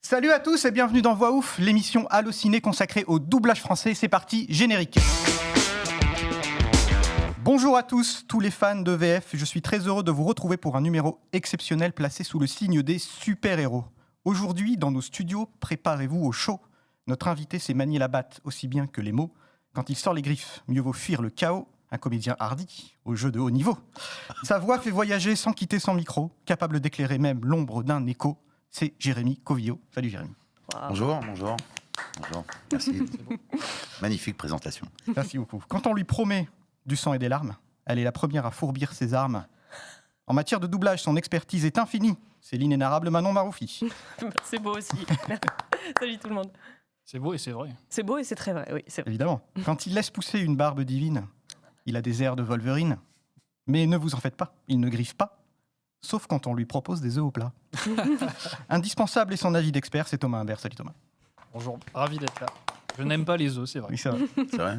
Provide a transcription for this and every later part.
Salut à tous et bienvenue dans Voix Ouf, l'émission Allociné consacrée au doublage français. C'est parti, générique. Bonjour à tous les fans de VF. Je suis très heureux de vous retrouver pour un numéro exceptionnel placé sous le signe des super-héros. Aujourd'hui, dans nos studios, préparez-vous au show. Notre invité sait manier la batte aussi bien que les mots. Quand il sort les griffes, mieux vaut fuir le chaos. Un comédien hardi, au jeu de haut niveau. Sa voix fait voyager sans quitter son micro, capable d'éclairer même l'ombre d'un écho. C'est Jérémy Covillo. Salut Jérémy. Wow. Bonjour. Merci. Magnifique présentation. Merci beaucoup. Quand on lui promet du sang et des larmes, elle est la première à fourbir ses armes. En matière de doublage, son expertise est infinie. C'est l'inénarrable Manon Maroufi. C'est beau aussi. Salut tout le monde. C'est beau et c'est vrai. C'est beau et c'est très vrai, oui, c'est vrai. Évidemment. Quand il laisse pousser une barbe divine, il a des airs de Wolverine. Mais ne vous en faites pas, il ne griffe pas. Sauf quand on lui propose des œufs au plat. Indispensable et son avis d'expert, c'est Thomas Humbert. Salut Thomas. Bonjour, ravi d'être là. Je n'aime pas les œufs, c'est vrai. Oui, c'est vrai. C'est vrai.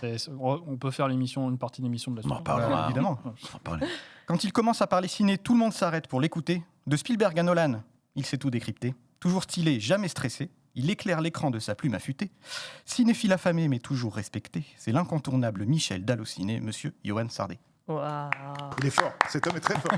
Ouais. On peut faire une partie de l'émission de la On en suite. reparlera. Évidemment. On en parle. Quand il commence à parler ciné, tout le monde s'arrête pour l'écouter. De Spielberg à Nolan, il sait tout décrypter. Toujours stylé, jamais stressé. Il éclaire l'écran de sa plume affûtée. Cinéphile affamé, mais toujours respecté. C'est l'incontournable Michel d'Allociné, monsieur Yoann Sardé. Waouh. Il est fort, cet homme est très fort.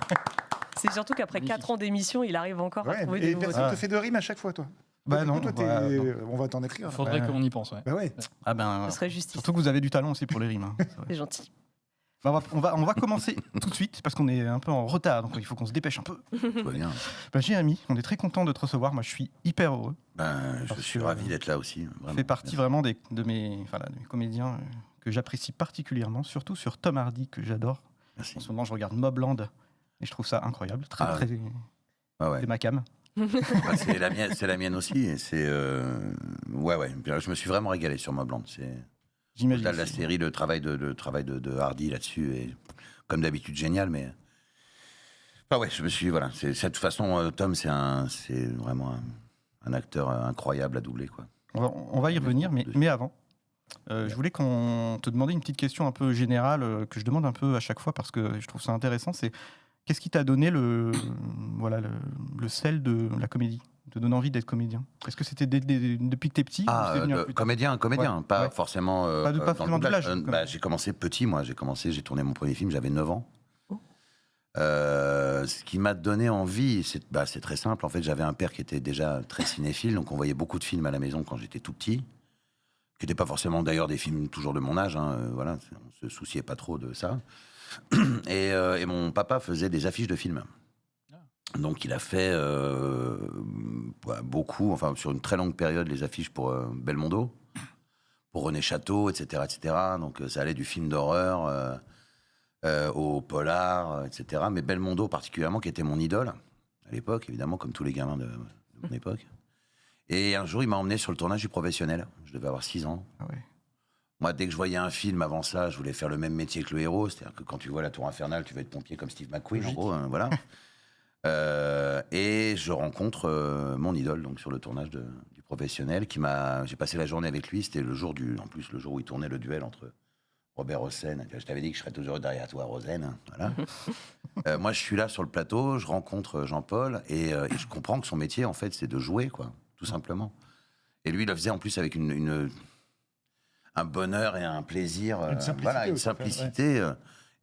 C'est surtout qu'après 4 ans d'émission, il arrive encore à trouver des et nouveaux personne trucs. te fait de rime à chaque fois, toi. Bah non, toi, bah, non. on va t'en écrire. Il faudrait Ouais. qu'on y pense, ouais. Bah ouais. Ah ben, Ce serait justice. surtout que vous avez du talent aussi pour les rimes. Hein. C'est vrai. C'est gentil. Bah, on va commencer tout de suite parce qu'on est un peu en retard, donc il faut qu'on se dépêche un peu. Tout va bien. Bah, Jérémy, on est très content de te recevoir. Moi, je suis hyper heureux. Je Parce suis que, ravi d'être là aussi. Tu Vraiment. fais partie vraiment de mes comédiens que j'apprécie particulièrement, surtout sur Tom Hardy, que j'adore. Merci. En ce moment, je regarde Mobland et je trouve ça incroyable. Très, Ah, très... Ah ouais. C'est ma cam. Bah, c'est la mienne aussi. Et c'est ouais. Je me suis vraiment régalé sur Mobland. C'est J'imagine. au-delà de la série, le travail de Hardy là-dessus est comme d'habitude génial, mais enfin ouais, je me suis voilà. De toute façon, Tom, c'est vraiment un acteur incroyable à doubler, quoi. On va y revenir, mais avant, je voulais qu'on te demande une petite question un peu générale que je demande un peu à chaque fois parce que je trouve ça intéressant. C'est qu'est-ce qui t'a donné le sel de la comédie, te donner envie d'être comédien? Est-ce que c'était depuis que t'es petit ou c'est venu un peu plus tard? Comédien, Ouais, pas ouais. forcément. Pas dans forcément le doublage. doublage. J'ai commencé petit, moi. J'ai tourné mon premier film, j'avais 9 ans. Ce qui m'a donné envie, c'est très simple. En fait, j'avais un père qui était déjà très cinéphile, donc on voyait beaucoup de films à la maison quand j'étais tout petit, qui n'étaient pas forcément d'ailleurs des films toujours de mon âge. Voilà, on se souciait pas trop de ça. Et mon papa faisait des affiches de films. Donc il a fait beaucoup, enfin sur une très longue période, les affiches pour Belmondo, pour René Château, etc., etc. Donc ça allait du film d'horreur au polar, etc. Mais Belmondo particulièrement, qui était mon idole à l'époque, évidemment, comme tous les gamins de mon époque. Et un jour, il m'a emmené sur le tournage du Professionnel. Je devais avoir 6 ans. Ah ouais. Moi, dès que je voyais un film avant ça, je voulais faire le même métier que le héros. C'est-à-dire que quand tu vois La Tour Infernale, tu veux être pompier comme Steve McQueen, en gros, voilà. Et je rencontre mon idole donc sur le tournage du Professionnel, j'ai passé la journée avec lui. C'était le jour où il tournait le duel entre Robert Hossein. Je t'avais dit que je serais toujours derrière toi, Rosen. Voilà. Moi, je suis là sur le plateau, je rencontre Jean-Paul et je comprends que son métier, en fait, c'est de jouer, quoi, tout simplement. Et lui, il le faisait en plus avec un bonheur et un plaisir, une simplicité.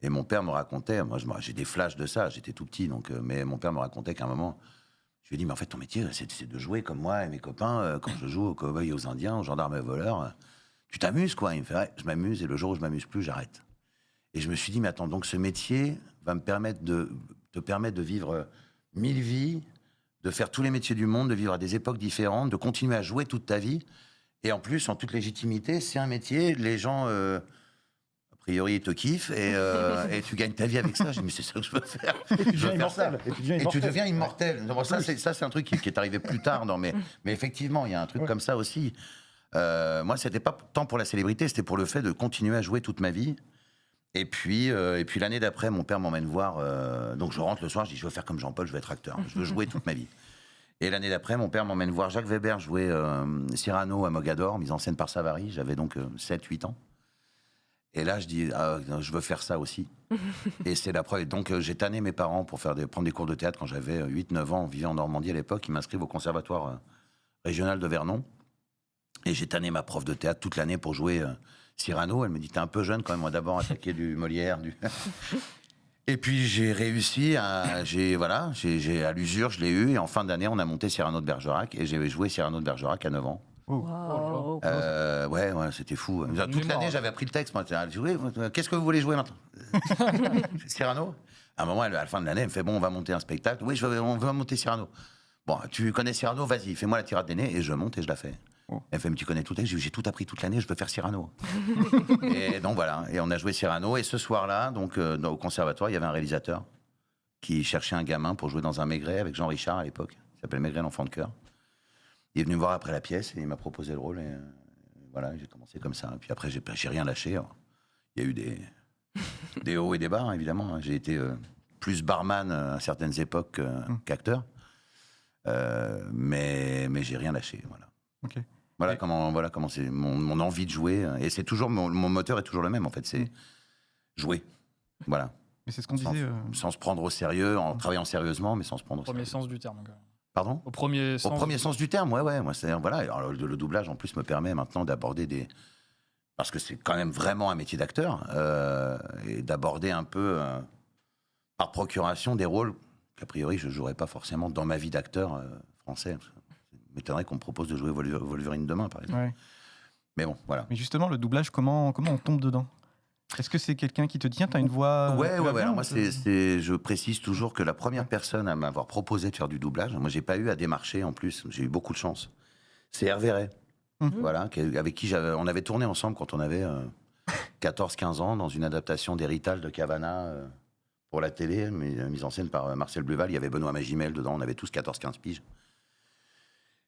Et mon père me racontait, moi j'ai des flashs de ça, j'étais tout petit, donc, mais mon père me racontait qu'à un moment, je lui ai dit, mais en fait ton métier c'est de jouer comme moi et mes copains, quand je joue aux cow-boys et aux indiens, aux gendarmes et aux voleurs, tu t'amuses quoi. Il me fait, ouais, je m'amuse et le jour où je m'amuse plus, j'arrête. Et je me suis dit, mais attends, donc ce métier va te permettre de vivre 1000 vies, de faire tous les métiers du monde, de vivre à des époques différentes, de continuer à jouer toute ta vie. Et en plus, en toute légitimité, c'est un métier, les gens, a priori, ils te kiffent et tu gagnes ta vie avec ça. J'ai dit, mais c'est ça que je veux faire. Et tu deviens immortel. Et tu deviens immortel. Bon, ça, c'est un truc qui est arrivé plus tard. Mais effectivement, il y a un truc comme ça aussi. Moi, c'était pas tant pour la célébrité, c'était pour le fait de continuer à jouer toute ma vie. Et puis l'année d'après, mon père m'emmène voir. Donc je rentre le soir, je dis, je veux faire comme Jean-Paul, je veux être acteur. Je veux jouer toute ma vie. Et l'année d'après, mon père m'emmène voir Jacques Weber jouer Cyrano à Mogador, mise en scène par Savary. J'avais donc 7-8 ans. Et là, je dis, je veux faire ça aussi. Et c'est la preuve. Donc, j'ai tanné mes parents pour prendre des cours de théâtre quand j'avais 8-9 ans. On vivait en Normandie à l'époque. Ils m'inscrivent au conservatoire régional de Vernon. Et j'ai tanné ma prof de théâtre toute l'année pour jouer Cyrano. Elle me dit, t'es un peu jeune quand même, moi d'abord attaquer du Molière. Et puis j'ai réussi à l'usure, je l'ai eu. Et en fin d'année, on a monté Cyrano de Bergerac. Et j'ai joué Cyrano de Bergerac à 9 ans. Wow. Ouais, c'était fou. Toute mémoire. l'année, j'avais appris le texte. Moi, qu'est-ce que vous voulez jouer maintenant? Cyrano. À un moment, à la fin de l'année, elle me fait, bon, on va monter un spectacle. Oui, on va monter Cyrano. Bon, tu connais Cyrano? Vas-y, fais-moi la tirade des nez. Et je monte et je la fais. Elle fait, mais tu connais tout le texte? J'ai tout appris toute l'année, je peux faire Cyrano. Et donc voilà, et on a joué Cyrano. Et ce soir-là, donc au conservatoire, il y avait un réalisateur qui cherchait un gamin pour jouer dans un Maigret avec Jean Richard à l'époque. Il s'appelle Maigret l'enfant de cœur. Il est venu me voir après la pièce et il m'a proposé le rôle. Et voilà, j'ai commencé comme ça. Et puis après, j'ai rien lâché. Alors, il y a eu des hauts et des bas, hein, évidemment. J'ai été plus barman à certaines époques qu'acteur. Mais j'ai rien lâché, voilà. Ok. Voilà comment c'est mon envie de jouer. Et c'est toujours mon moteur est toujours le même, en fait. C'est jouer. Voilà. Mais c'est ce qu'on disait. Sans se prendre au sérieux, en travaillant sérieusement, mais sans se prendre au Premier sérieux. sens du terme. Pardon? Au premier sens du terme, ouais. Moi, voilà. Alors, le doublage, en plus, me permet maintenant d'aborder parce que c'est quand même vraiment un métier d'acteur, et d'aborder un peu, par procuration, des rôles qu'a priori, je ne jouerais pas forcément dans ma vie d'acteur français. Il m'étonnerait qu'on me propose de jouer Wolverine demain, par exemple. Ouais. Mais bon, voilà. Mais justement, le doublage, comment on tombe dedans? Est-ce que c'est quelqu'un qui te dit, tiens, t'as une voix... Ouais. bien, Alors moi, je précise toujours que la première personne à m'avoir proposé de faire du doublage, moi, j'ai pas eu à démarcher en plus, j'ai eu beaucoup de chance. C'est Hervé Ray, voilà, avec qui on avait tourné ensemble quand on avait 14-15 ans dans une adaptation d'Héritage de Cavana pour la télé, mise en scène par Marcel Bluval. Il y avait Benoît Magimel dedans, on avait tous 14-15 piges.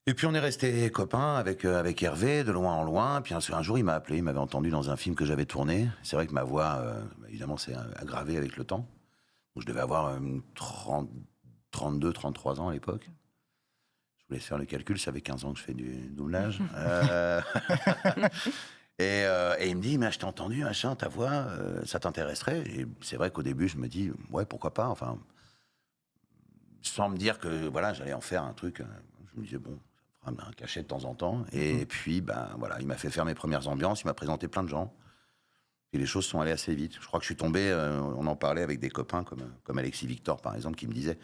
Et puis on est restés copains avec Hervé, de loin en loin. Puis un jour, il m'a appelé, il m'avait entendu dans un film que j'avais tourné. C'est vrai que ma voix, évidemment, s'est aggravée avec le temps. Donc je devais avoir 32, 33 ans à l'époque. Je voulais faire le calcul, ça fait 15 ans que je fais du doublage. Et il me dit, mais je t'ai entendu, machin, ta voix, ça t'intéresserait? Et c'est vrai qu'au début, je me dis, ouais, pourquoi pas, enfin, sans me dire que voilà, j'allais en faire un truc. Je me disais, bon, ça fera un cachet de temps en temps. Et puis, voilà, il m'a fait faire mes premières ambiances, il m'a présenté plein de gens. Et les choses sont allées assez vite. Je crois que je suis tombé, on en parlait avec des copains comme Alexis Victor, par exemple, qui me disait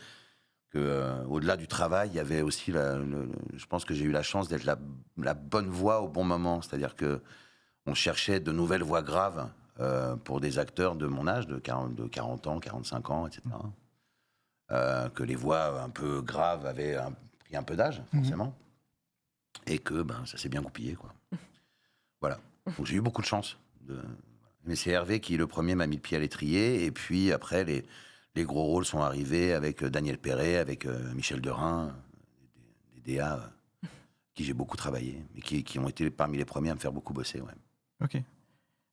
qu'au-delà du travail, il y avait aussi, je pense que j'ai eu la chance d'être la bonne voix au bon moment. C'est-à-dire qu'on cherchait de nouvelles voix graves pour des acteurs de mon âge, de 40 ans, 45 ans, etc. Que les voix un peu graves avaient pris un peu d'âge, forcément. Et que ça s'est bien goupillé, quoi. Voilà. Donc j'ai eu beaucoup de chance. Mais c'est Hervé qui, le premier, m'a mis le pied à l'étrier. Et puis après, les gros rôles sont arrivés avec Daniel Perret, avec Michel Derain, des DA qui j'ai beaucoup travaillé, mais qui ont été parmi les premiers à me faire beaucoup bosser. Ouais. Ok.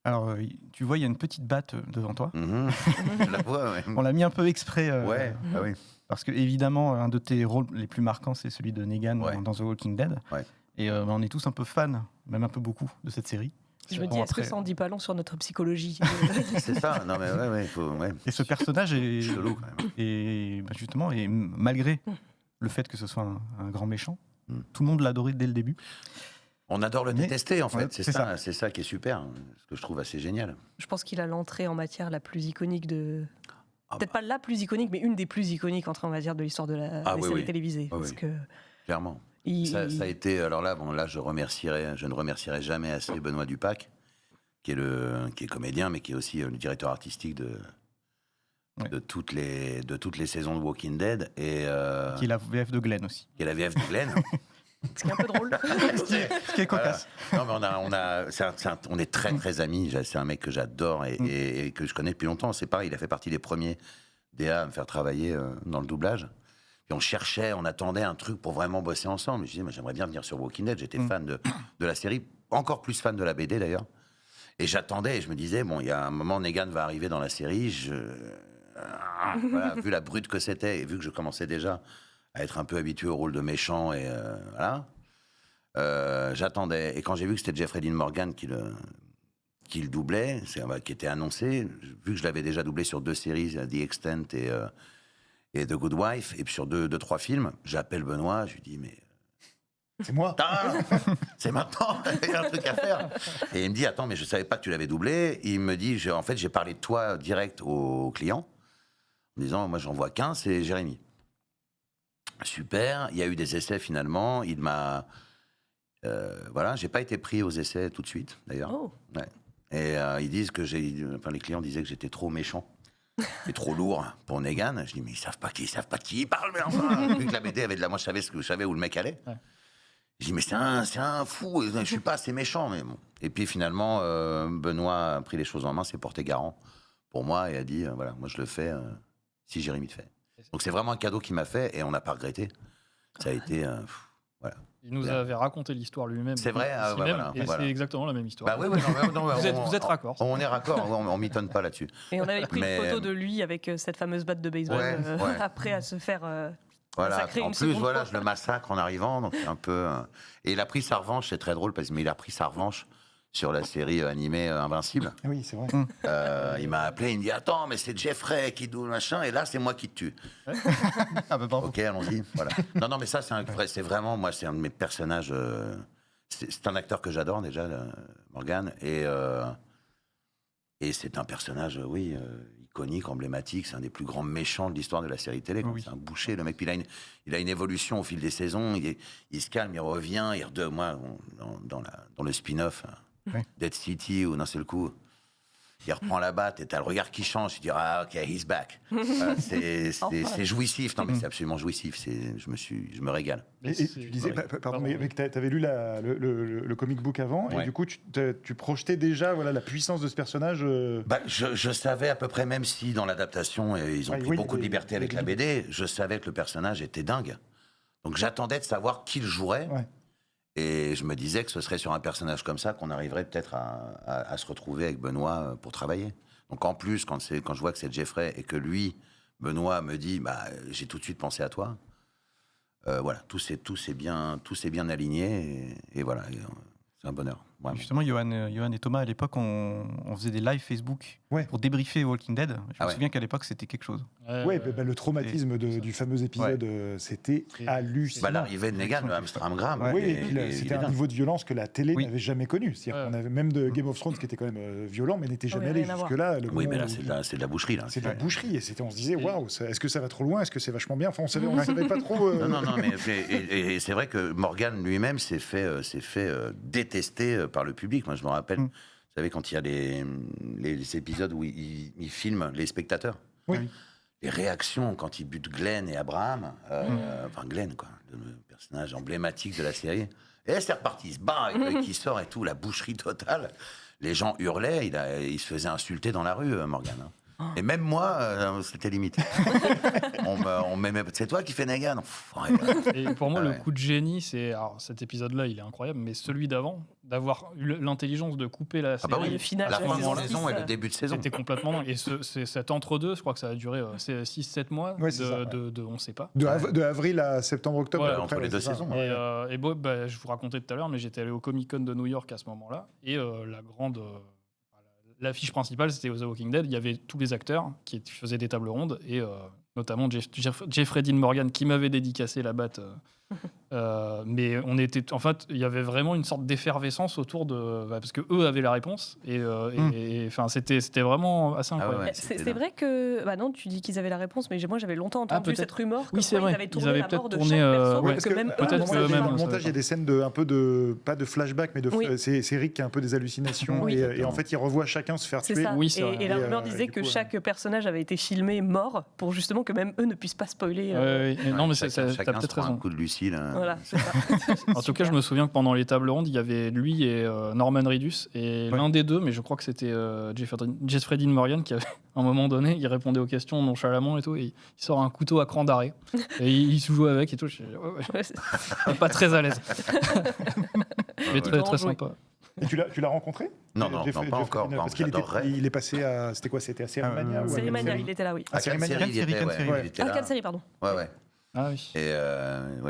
Alors, tu vois, il y a une petite batte devant toi. Je la vois, ouais. On l'a mis un peu exprès. Ouais, ah oui. Parce que, évidemment, un de tes rôles les plus marquants, c'est celui de Negan dans The Walking Dead. Ouais. Et on est tous un peu fans, même un peu beaucoup, de cette série. Je me dis, est-ce que ça en dit pas long sur notre psychologie? C'est ça, non mais ouais, ouais. Et ce personnage est chelou quand même. Et justement, et malgré le fait que ce soit un grand méchant, tout le monde l'a adoré dès le début. On adore le détester, en fait. Ouais, c'est ça qui est super, ce que je trouve assez génial. Je pense qu'il a l'entrée en matière la plus iconique de... Peut-être pas la plus iconique, mais une des plus iconiques entrées en matière de l'histoire de la série télévisée. Ah, parce que clairement. Ça a été... Alors là, je ne remercierai jamais assez Benoît Dupac, qui est comédien, mais qui est aussi le directeur artistique de toutes les saisons de Walking Dead. Et, qui est la VF de Glenn aussi. Qui est la VF de Glenn. Ce qui est un peu drôle. Ce qui est cocasse. Voilà. Non, mais on est très, très amis. C'est un mec que j'adore et que je connais depuis longtemps. C'est pareil, il a fait partie des premiers DA à me faire travailler dans le doublage. Et on attendait un truc pour vraiment bosser ensemble. Je disais, j'aimerais bien venir sur Walking Dead. J'étais fan de la série, encore plus fan de la BD d'ailleurs. Et j'attendais, et je me disais, il y a un moment, Negan va arriver dans la série. Voilà, vu la brute que c'était, et vu que je commençais déjà à être un peu habitué au rôle de méchant, et voilà, j'attendais. Et quand j'ai vu que c'était Jeffrey Dean Morgan qui le qu'il doublait, qui était annoncé. Vu que je l'avais déjà doublé sur 2 séries, The Extent et The Good Wife, et puis sur 2-3 films, j'appelle Benoît, je lui dis, mais... C'est moi. C'est maintenant, il y a un truc à faire. Et il me dit, attends, mais je savais pas que tu l'avais doublé. Il me dit, en fait, j'ai parlé de toi direct au client, en disant, moi, j'en vois qu'un, c'est Jérémy. Super, il y a eu des essais finalement. Il m'a. Voilà, j'ai pas été pris aux essais tout de suite, d'ailleurs. Oh. Ouais. Et ils disent que les clients disaient que j'étais trop méchant et trop lourd pour Negan. Je dis, mais ils savent pas de qui ils parlent, mais enfin. Vu que la BD avait de la. Moi, je savais où le mec allait. Ouais. Je dis, mais c'est un fou, je suis pas assez méchant. Mais bon. Et puis finalement, Benoît a pris les choses en main, s'est porté garant pour moi et a dit, voilà, moi je le fais si Jérémy le fait. Donc c'est vraiment un cadeau qu'il m'a fait et on n'a pas regretté. Ça a été... voilà. Il nous avait raconté l'histoire lui-même. C'est vrai, c'est exactement la même histoire. Bah, oui, non, vous êtes raccord. On est raccord, on m'étonne pas là-dessus. Et on avait pris une photo de lui avec cette fameuse batte de baseball, après à se faire... Voilà. En plus, je le massacre en arrivant, donc c'est un peu... Et il a pris sa revanche, c'est très drôle, mais il a pris sa revanche sur la série animée Invincible. Oui, c'est vrai. Il m'a appelé, il me dit, attends, mais c'est Jeffrey qui double machin, et là, c'est moi qui te tue. Ah bah bravo. Ok, allons-y. Voilà. Non, mais ça, c'est vraiment, moi, c'est un de mes personnages. C'est un acteur que j'adore déjà, Morgan, et c'est un personnage, iconique, emblématique. C'est un des plus grands méchants de l'histoire de la série télé. Oui. C'est un boucher, le mec. Puis il a une évolution au fil des saisons. Il se calme, il revient, moi, dans le spin-off, Dead City, où d'un seul coup, il reprend la batte et t'as le regard qui change. Tu dis, ah, ok, he's back. C'est jouissif. Non, mais c'est absolument jouissif. Je me régale. Et tu disais, pardon, mais t'avais lu le comic book avant, et du coup, tu projetais déjà la puissance de ce personnage. Je savais à peu près, même si dans l'adaptation, ils ont pris beaucoup de liberté avec la BD, je savais que le personnage était dingue. Donc j'attendais de savoir qui le jouerait. Ouais. Et je me disais que ce serait sur un personnage comme ça qu'on arriverait peut-être à se retrouver avec Benoît pour travailler. Donc en plus, quand je vois que c'est Jeffrey et que lui, Benoît, me dit, j'ai tout de suite pensé à toi. Voilà, tout s'est bien aligné et voilà, c'est un bonheur. Vraiment. Justement, Johan et Thomas, à l'époque, on faisait des lives Facebook pour débriefer Walking Dead. Je me souviens qu'à l'époque, c'était quelque chose. Le traumatisme du fameux épisode, c'était hallucinant. L'arrivée de Negan, le Amstramgram. C'était un niveau de violence que la télé n'avait jamais connu. C'est-à-dire qu'on avait même de Game of Thrones qui était quand même violent, mais n'était jamais allé jusque-là. Oui, mais là, c'est de la boucherie. C'est de la boucherie. Et on se disait, waouh, est-ce que ça va trop loin? Est-ce que c'est vachement bien? Enfin, on ne savait pas trop. Non, mais et c'est vrai que Morgan lui-même s'est fait détester par le public. Moi, je me rappelle, vous savez, quand il y a les épisodes où il filme les spectateurs. Oui. Les réactions quand il bute Glenn et Abraham, enfin Glenn, quoi, le personnage emblématique de la série. Et c'est reparti, il se bat avec l'œil qui sort et tout, la boucherie totale. Les gens hurlaient, il se faisait insulter dans la rue, Morgan. Hein. Et même moi, c'était limite. on m'aimait. C'est toi qui fais Negan. Et pour moi, le coup de génie, c'est. Alors, cet épisode-là, il est incroyable, mais celui d'avant, d'avoir eu l'intelligence de couper la série. Le final, la fin de saison et le début de saison. C'était complètement dingue. Et cet entre-deux, je crois que ça a duré 6-7 mois. On ne sait pas. De avril à septembre-octobre. Ouais, entre les deux saisons. Et je vous racontais tout à l'heure, mais j'étais allé au Comic-Con de New York à ce moment-là. Et l'affiche principale, c'était The Walking Dead. Il y avait tous les acteurs qui faisaient des tables rondes, et notamment Jeffrey Dean Morgan qui m'avait dédicacé la batte. Mais en fait, il y avait vraiment une sorte d'effervescence autour de... parce que eux avaient la réponse. Et c'était vraiment assez incroyable. C'est vrai que... non, tu dis qu'ils avaient la réponse, mais moi, j'avais longtemps entendu cette rumeur. Oui, c'est vrai. Ils avaient tourné la mort de chaque personne. Dans le montage, il y a des scènes pas de flashback, mais c'est Rick qui a un peu des hallucinations. Et en fait, il revoit chacun se faire tuer. Et la rumeur disait que chaque personnage avait été filmé mort pour justement que même eux ne puissent pas spoiler. Non, mais t'as peut-être raison. Un coup de Lucille. Voilà, en tout cas, je me souviens que pendant les tables rondes, il y avait lui et Norman Reedus, et l'un des deux, mais je crois que c'était Jeffrey Dean Morgan, qui, à un moment donné, il répondait aux questions nonchalamment et tout, et il sort un couteau à cran d'arrêt, et il se joue avec et tout. Pas très à l'aise. Mais très sympa. Et tu l'as rencontré? Non, pas encore. Parce qu'il est passé à... C'était quoi? C'était à Sérimania? Sérimania, il était là, oui. Cannes Série, Cannes Série, pardon. Ouais. Ah oui. Et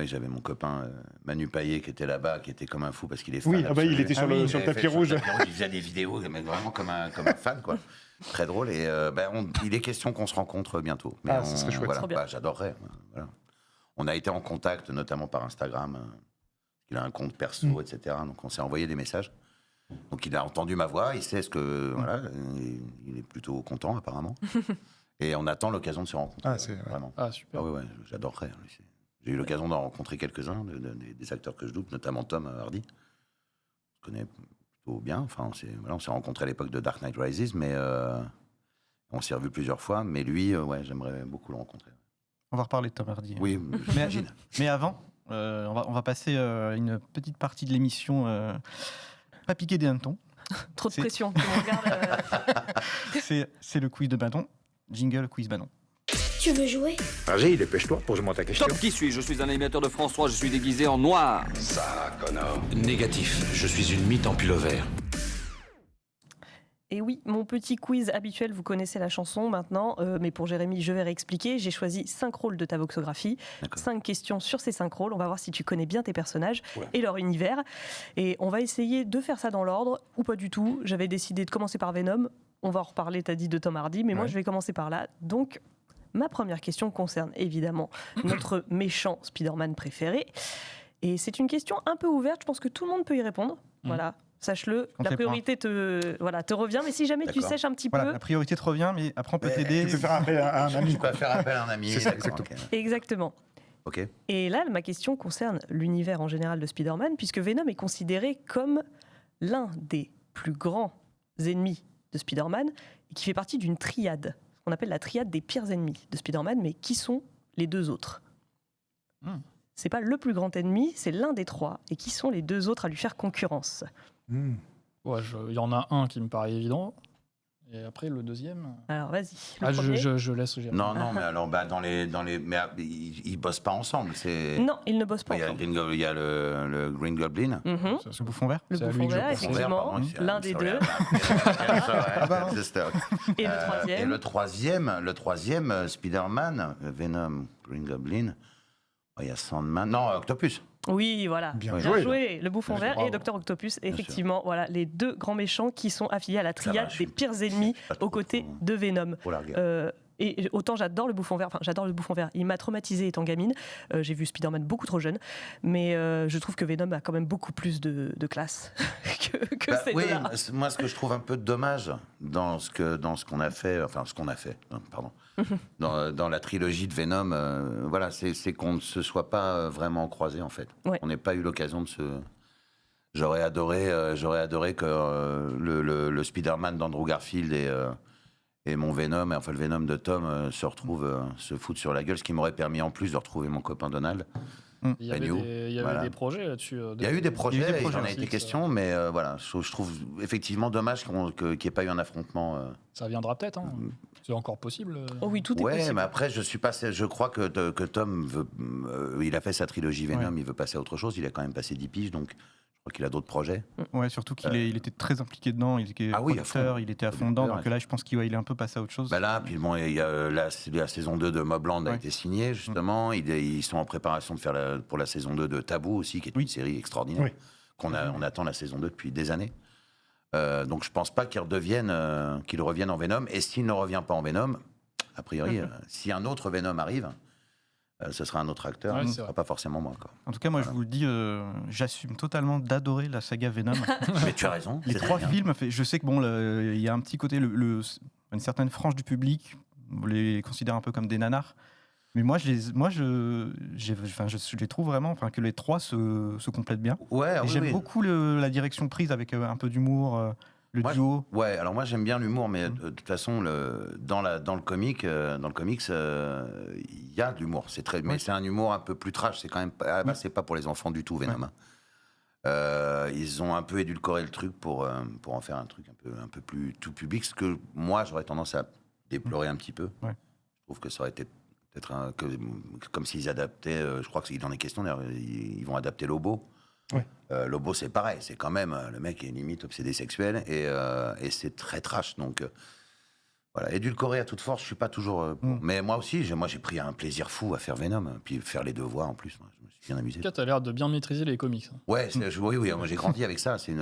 j'avais mon copain Manu Payet qui était là-bas, qui était comme un fou parce qu'il est fan. Oui, il était sur le tapis rouge. Il faisait des vidéos, mais vraiment comme un fan, quoi. Très drôle. Et il est question qu'on se rencontre bientôt. Mais ce serait chouette. Voilà, j'adorerais. Voilà. On a été en contact, notamment par Instagram. Il a un compte perso, etc. Donc on s'est envoyé des messages. Donc il a entendu ma voix, il sait ce que... Voilà, il est plutôt content, apparemment. Et on attend l'occasion de se rencontrer. Vraiment. Ah, super. Ah ouais, j'adorerais. J'ai eu l'occasion d'en rencontrer quelques-uns, des acteurs que je double, notamment Tom Hardy. Je connais plutôt bien. Enfin, on s'est rencontrés à l'époque de Dark Knight Rises, mais on s'est revus plusieurs fois. Mais lui, j'aimerais beaucoup le rencontrer. On va reparler de Tom Hardy. Oui, j'imagine. Mais avant, on va passer une petite partie de l'émission pas piquer des hannetons. Trop de pression. Tu me regardes, c'est le quiz de Badon. Jingle quiz Badon. Tu veux jouer? Vas-y, dépêche-toi, pose-moi ta question. Stop, qui suis-je? Je suis un animateur de France 3, je suis déguisé en noir. Ça, connard. Négatif, je suis une mythe en pull-over. Et oui, mon petit quiz habituel, vous connaissez la chanson maintenant, mais pour Jérémy, je vais réexpliquer. J'ai choisi 5 rôles de ta voxographie, 5 questions sur ces 5 rôles. On va voir si tu connais bien tes personnages et leur univers. Et on va essayer de faire ça dans l'ordre, ou pas du tout. J'avais décidé de commencer par Venom. On va en reparler, t'as dit, de Tom Hardy, mais moi je vais commencer par là. Donc, ma première question concerne évidemment notre méchant Spider-Man préféré. Et c'est une question un peu ouverte, je pense que tout le monde peut y répondre. Voilà. Sache-le, la priorité te revient, mais si jamais tu sèches un petit peu... La priorité te revient, mais après on peut t'aider. Tu peux faire appel à un ami. Tu peux faire appel à un ami. C'est ça, Exactement. Ok. Et là, ma question concerne l'univers en général de Spider-Man, puisque Venom est considéré comme l'un des plus grands ennemis de Spider-Man, et qui fait partie d'une triade, ce qu'on appelle la triade des pires ennemis de Spider-Man, mais qui sont les 2 autres? C'est pas le plus grand ennemi, c'est l'un des 3, et qui sont les 2 autres à lui faire concurrence? Ouais, il y en a un qui me paraît évident. Et après, le deuxième. Alors, vas-y. Je laisse Jérémy. Non, mais alors, mais ils bossent pas ensemble. Non, ils ne bossent pas il y a le Green Goblin. Ce bouffon vert. Le bouffon vert, effectivement. L'un des 2. Et le troisième? Et le troisième, Spider-Man, Venom, Green Goblin. Il y a Sandman. Non, Octopus. Oui, voilà. Bien joué. Le bouffon vert et Dr Octopus, effectivement, voilà, les 2 grands méchants qui sont affiliés à la triade des pires ennemis aux côtés de Venom. Et autant j'adore le bouffon vert, il m'a traumatisée étant gamine, j'ai vu Spider-Man beaucoup trop jeune, mais je trouve que Venom a quand même beaucoup plus de classe que ces deux-là. Moi ce que je trouve un peu dommage dans ce qu'on a fait, dans la trilogie de Venom, c'est qu'on ne se soit pas vraiment croisés en fait. Ouais. On n'ait pas eu l'occasion de se... J'aurais adoré que le Spider-Man d'Andrew Garfield et mon Venom, enfin le Venom de Tom, se foutent sur la gueule, ce qui m'aurait permis en plus de retrouver mon copain Donald. Il y avait des projets là-dessus. Il y a eu des projets, il en a été question, mais je trouve effectivement dommage qu'il n'y ait pas eu un affrontement. Ça viendra peut-être, hein. C'est encore possible. Oh oui, tout est possible. Mais après, je crois que Tom veut, il a fait sa trilogie Venom, il veut passer à autre chose, il a quand même passé 10 piges, donc je crois qu'il a d'autres projets. Ouais, surtout qu'il était très impliqué dedans, il était producteur, il était à fond dedans, donc là je pense qu'il est un peu passé à autre chose. Là, puis bon, il y a la saison 2 de Mobland a été signée, justement, ils sont en préparation de faire pour la saison 2 de Taboo aussi, qui est une série extraordinaire, on attend la saison 2 depuis des années. Donc je pense pas qu'il revienne en Venom, et s'il ne revient pas en Venom, a priori, si un autre Venom arrive, ce sera un autre acteur, ce ne sera pas forcément moi. Quoi. En tout cas, moi, je vous le dis, j'assume totalement d'adorer la saga Venom. Mais tu as raison. Les 3 films, je sais que il y a un petit côté, une certaine frange du public les considère un peu comme des nanars. Mais moi, je les trouve vraiment, que les 3 se complètent bien. J'aime beaucoup la direction prise avec un peu d'humour. Le duo. Alors moi j'aime bien l'humour, mais de toute façon dans le comics, il y a de l'humour. Mais c'est un humour un peu plus trash. C'est quand même c'est pas pour les enfants du tout, Venom. Ils ont un peu édulcoré le truc pour en faire un truc un peu plus tout public. Ce que moi j'aurais tendance à déplorer un petit peu. Je trouve que ça aurait été peut-être comme s'ils adaptaient. Je crois qu'il en est question. D'ailleurs, ils vont adapter Lobo. Lobo, c'est pareil, c'est quand même le mec est limite obsédé sexuel et c'est très trash. Donc Voilà, édulcoré à toute force, je suis pas toujours. Mais moi aussi, j'ai pris un plaisir fou à faire Venom, puis faire les deux voix en plus. Moi, je me suis bien amusé. Tu as l'air de bien maîtriser les comics. Ouais, oui, moi j'ai grandi avec ça. C'est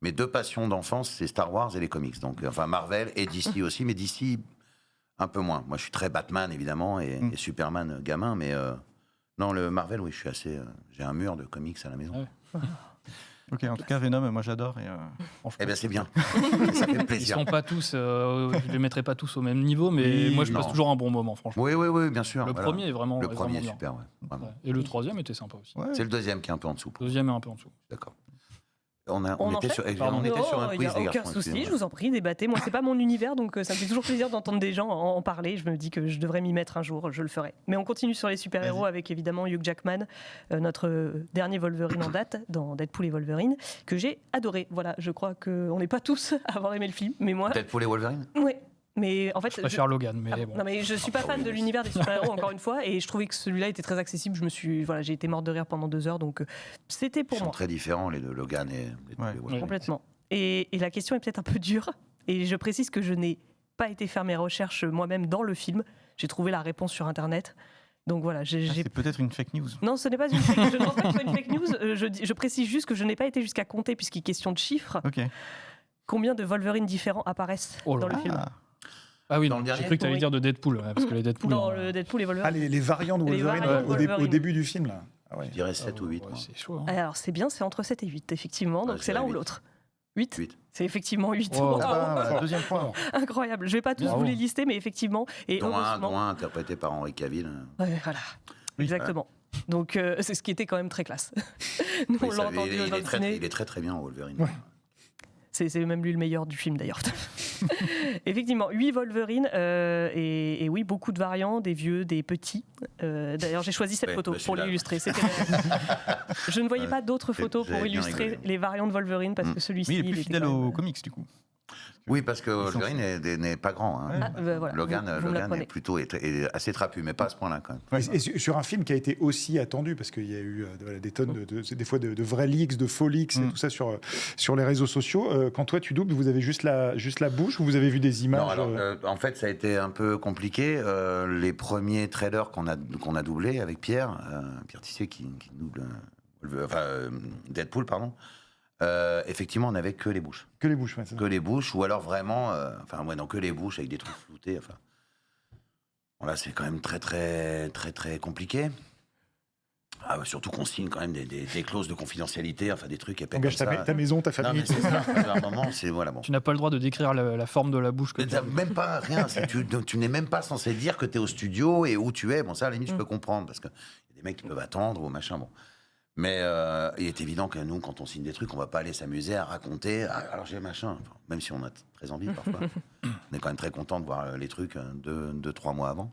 mes deux passions d'enfance, c'est Star Wars et les comics. Donc, enfin Marvel et DC aussi, mais DC un peu moins. Moi, je suis très Batman évidemment et Superman gamin, mais non, le Marvel, oui, je suis assez. J'ai un mur de comics à la maison. Ouais. Ok, en tout cas, Venom, moi j'adore. Eh bien, c'est bien. Ça fait Ils plaisir. sont pas tous, je les mettrai pas tous au même niveau, mais Oui, moi je passe non. toujours un bon moment, franchement. Oui, bien sûr. Le voilà. premier est vraiment. Le premier est bien. super, ouais. Vraiment. Ouais. Et le troisième était sympa aussi. Ouais. C'est le deuxième qui est un peu en dessous. Le deuxième est un peu en dessous. D'accord. On enchaîne était sur un Non, quiz, il n'y a les aucun garçons. souci, excusez-moi. je vous en prie, débattez. Moi, c'est pas mon univers, donc ça me fait toujours plaisir d'entendre des gens en parler. Je me dis que je devrais m'y mettre un jour, je le ferai. Mais on continue sur les super-héros avec évidemment Hugh Jackman, notre dernier Wolverine en date, dans Deadpool et Wolverine, que j'ai adoré. Voilà, je crois qu'on n'est pas tous à avoir aimé le film, mais moi. Deadpool et Wolverine. Ouais. Mais en fait, Je préfère Logan, mais bon. Non mais je suis pas fan de l'univers des super-héros encore une fois, et je trouvais que celui-là était très accessible. J'ai été morte de rire pendant 2 heures, donc c'était Ils pour sont moi très différents, les deux, Logan et Wolverine. complètement. Et la question est peut-être un peu dure, et je précise que je n'ai pas été faire mes recherches moi-même dans le film. J'ai trouvé la réponse sur Internet. Donc voilà, C'est peut-être une fake news. Non, ce n'est pas une fake news. Je ne pense pas que ce soit une fake news. Je précise juste que je n'ai pas été jusqu'à compter, puisqu'il est question de chiffres, Ok. combien de Wolverine différents apparaissent Oh là dans le là. film. Ah oui, Dans non, le j'ai dernier cru que tu allais Oui. dire de Deadpool, ouais, parce que les Deadpool. Dans le Deadpool et Wolverine. Ah, les variants de Les Wolverine, variants de au Wolverine. début du film, là. Ah ouais. Je dirais 7 ou 8. Ouais, moi. c'est chaud. Hein. Alors c'est bien, c'est entre 7 et 8, effectivement. Donc je c'est l'un dirais ou 8. l'autre. 8 8. C'est effectivement 8. Wow. Ah bah, voilà, deuxième point. Incroyable. Je vais pas tous Bravo. vous les lister, mais effectivement. Et Dont heureusement. un interprété par Henry Cavill. Ouais, voilà. Oui. Exactement. Donc c'est ce qui était quand même très classe. Nous, on Oui, l'a ça, entendu il dans est le très, ciné. il est très très bien Wolverine. Ouais. C'est même lui le meilleur du film d'ailleurs. Effectivement, 8 Wolverine et oui, beaucoup de variants, des vieux, des petits. D'ailleurs, j'ai choisi cette Ouais, photo bah, pour celui-là. l'illustrer. Je ne voyais pas d'autres photos j'avais pour bien illustrer rigolé. les variants de Wolverine parce que celui-ci Oui, il est plus était fidèle quand même- aux comics, du coup. Oui, parce que Wolverine n'est pas grand. Hein. Ah, bah, voilà. Logan, Vous me Logan l'apprenez. est plutôt est assez trapu, mais pas à ce point-là quand même. Ouais, et sur un film qui a été aussi attendu, parce qu'il y a eu voilà, des tonnes, des fois de vrais leaks, de faux leaks, et tout ça sur les réseaux sociaux. Quand toi tu doubles, vous avez juste la bouche ou vous avez vu des images Non, alors, en fait, ça a été un peu compliqué. Les premiers trailers qu'on a doublés avec Pierre Tissier qui double Deadpool, pardon. Effectivement, on n'avait que les bouches. Que les bouches, ouais, c'est ça. Que les bouches, ou alors vraiment, que les bouches avec des trucs floutés. Enfin, bon, là, c'est quand même très, très, très, très compliqué. Ah, surtout qu'on signe quand même des clauses de confidentialité, enfin des trucs épais comme Engage ça. ta maison, ta Non, famille. mais c'est ça. À un moment, c'est voilà bon. Tu n'as pas le droit de décrire la forme de la bouche que Mais t'as même pas rien. Tu n'es même pas censé dire que tu es au studio et où tu es. Bon, ça, à la limite, je peux comprendre parce qu'il y a des mecs qui peuvent attendre ou machin. Bon. Mais il est évident que nous, quand on signe des trucs, on va pas aller s'amuser à raconter. Ah, alors j'ai machin. Enfin, même si on a très envie parfois. On est quand même très content de voir les trucs 2-3 mois avant.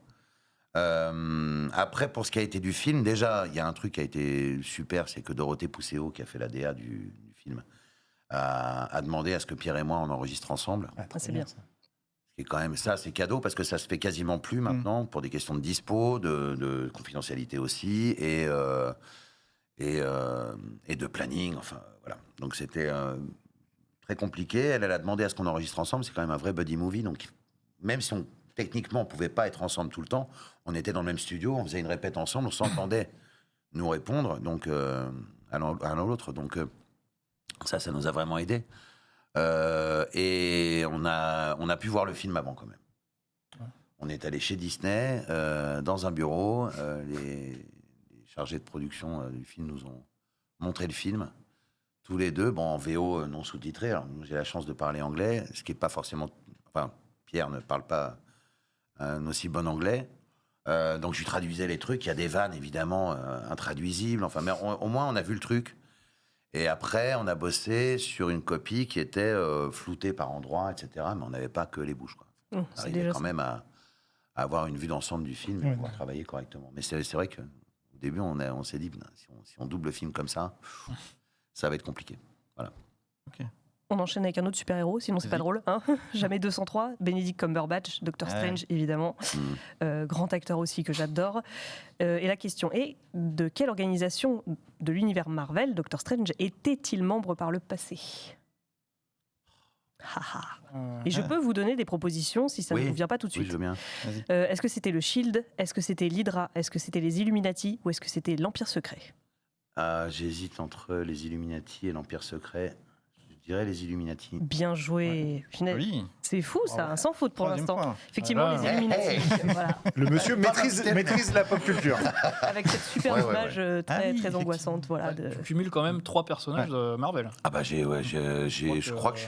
Après, pour ce qui a été du film, déjà, il y a un truc qui a été super, c'est que Dorothée Pousseau, qui a fait la DA du film, a demandé à ce que Pierre et moi on enregistre ensemble. Ah, très c'est bien. ça. Et quand même, ça, c'est cadeau parce que ça se fait quasiment plus maintenant pour des questions de dispo, de confidentialité aussi et de planning. Enfin, voilà. Donc c'était très compliqué. Elle a demandé à ce qu'on enregistre ensemble. C'est quand même un vrai buddy movie. Donc même si techniquement on pouvait pas être ensemble tout le temps, on était dans le même studio, on faisait une répète ensemble, on s'entendait nous répondre. Donc à l'un ou l'autre. Donc ça nous a vraiment aidé. Et on a pu voir le film avant quand même. Ouais. On est allé chez Disney, dans un bureau. Les chargés de production du film nous ont montré le film. Tous les deux, bon, en VO non sous-titré. Alors, j'ai la chance de parler anglais, ce qui n'est pas forcément... Enfin, Pierre ne parle pas un aussi bon anglais. Donc, je lui traduisais les trucs. Il y a des vannes, évidemment, intraduisibles. Enfin, mais au moins, on a vu le truc. Et après, on a bossé sur une copie qui était floutée par endroits, etc. Mais on n'avait pas que les bouches, quoi. On arrivait quand même à avoir une vue d'ensemble du film et pouvoir travailler correctement. Mais c'est vrai qu'au début, on s'est dit, si on double le film comme ça, ça va être compliqué. Voilà. Ok. On enchaîne avec un autre super-héros, sinon c'est pas drôle. Hein. Jamais 203, Benedict Cumberbatch, Doctor Strange, évidemment. Grand acteur aussi que j'adore. Et la question est, de quelle organisation de l'univers Marvel Doctor Strange était-il membre par le passé ? Et je peux vous donner des propositions si ça ne vous vient pas tout de Oui, suite. je veux bien. Est-ce que c'était le Shield? Est-ce que c'était l'Hydra? Est-ce que c'était les Illuminati? Ou est-ce que c'était l'Empire secret? J'hésite entre les Illuminati et l'Empire secret. Je dirais les Illuminati. Bien joué. Punaise. Oui. C'est fou ça, sans faute pour Troisième l'instant. point. Effectivement, Voilà. les Illuminati. Voilà. Le monsieur maîtrise la pop culture. Avec cette super Ouais, image très, Ah oui, très angoissante. Voilà, de... Tu cumules quand même 3 personnages de Marvel. Ah bah je crois que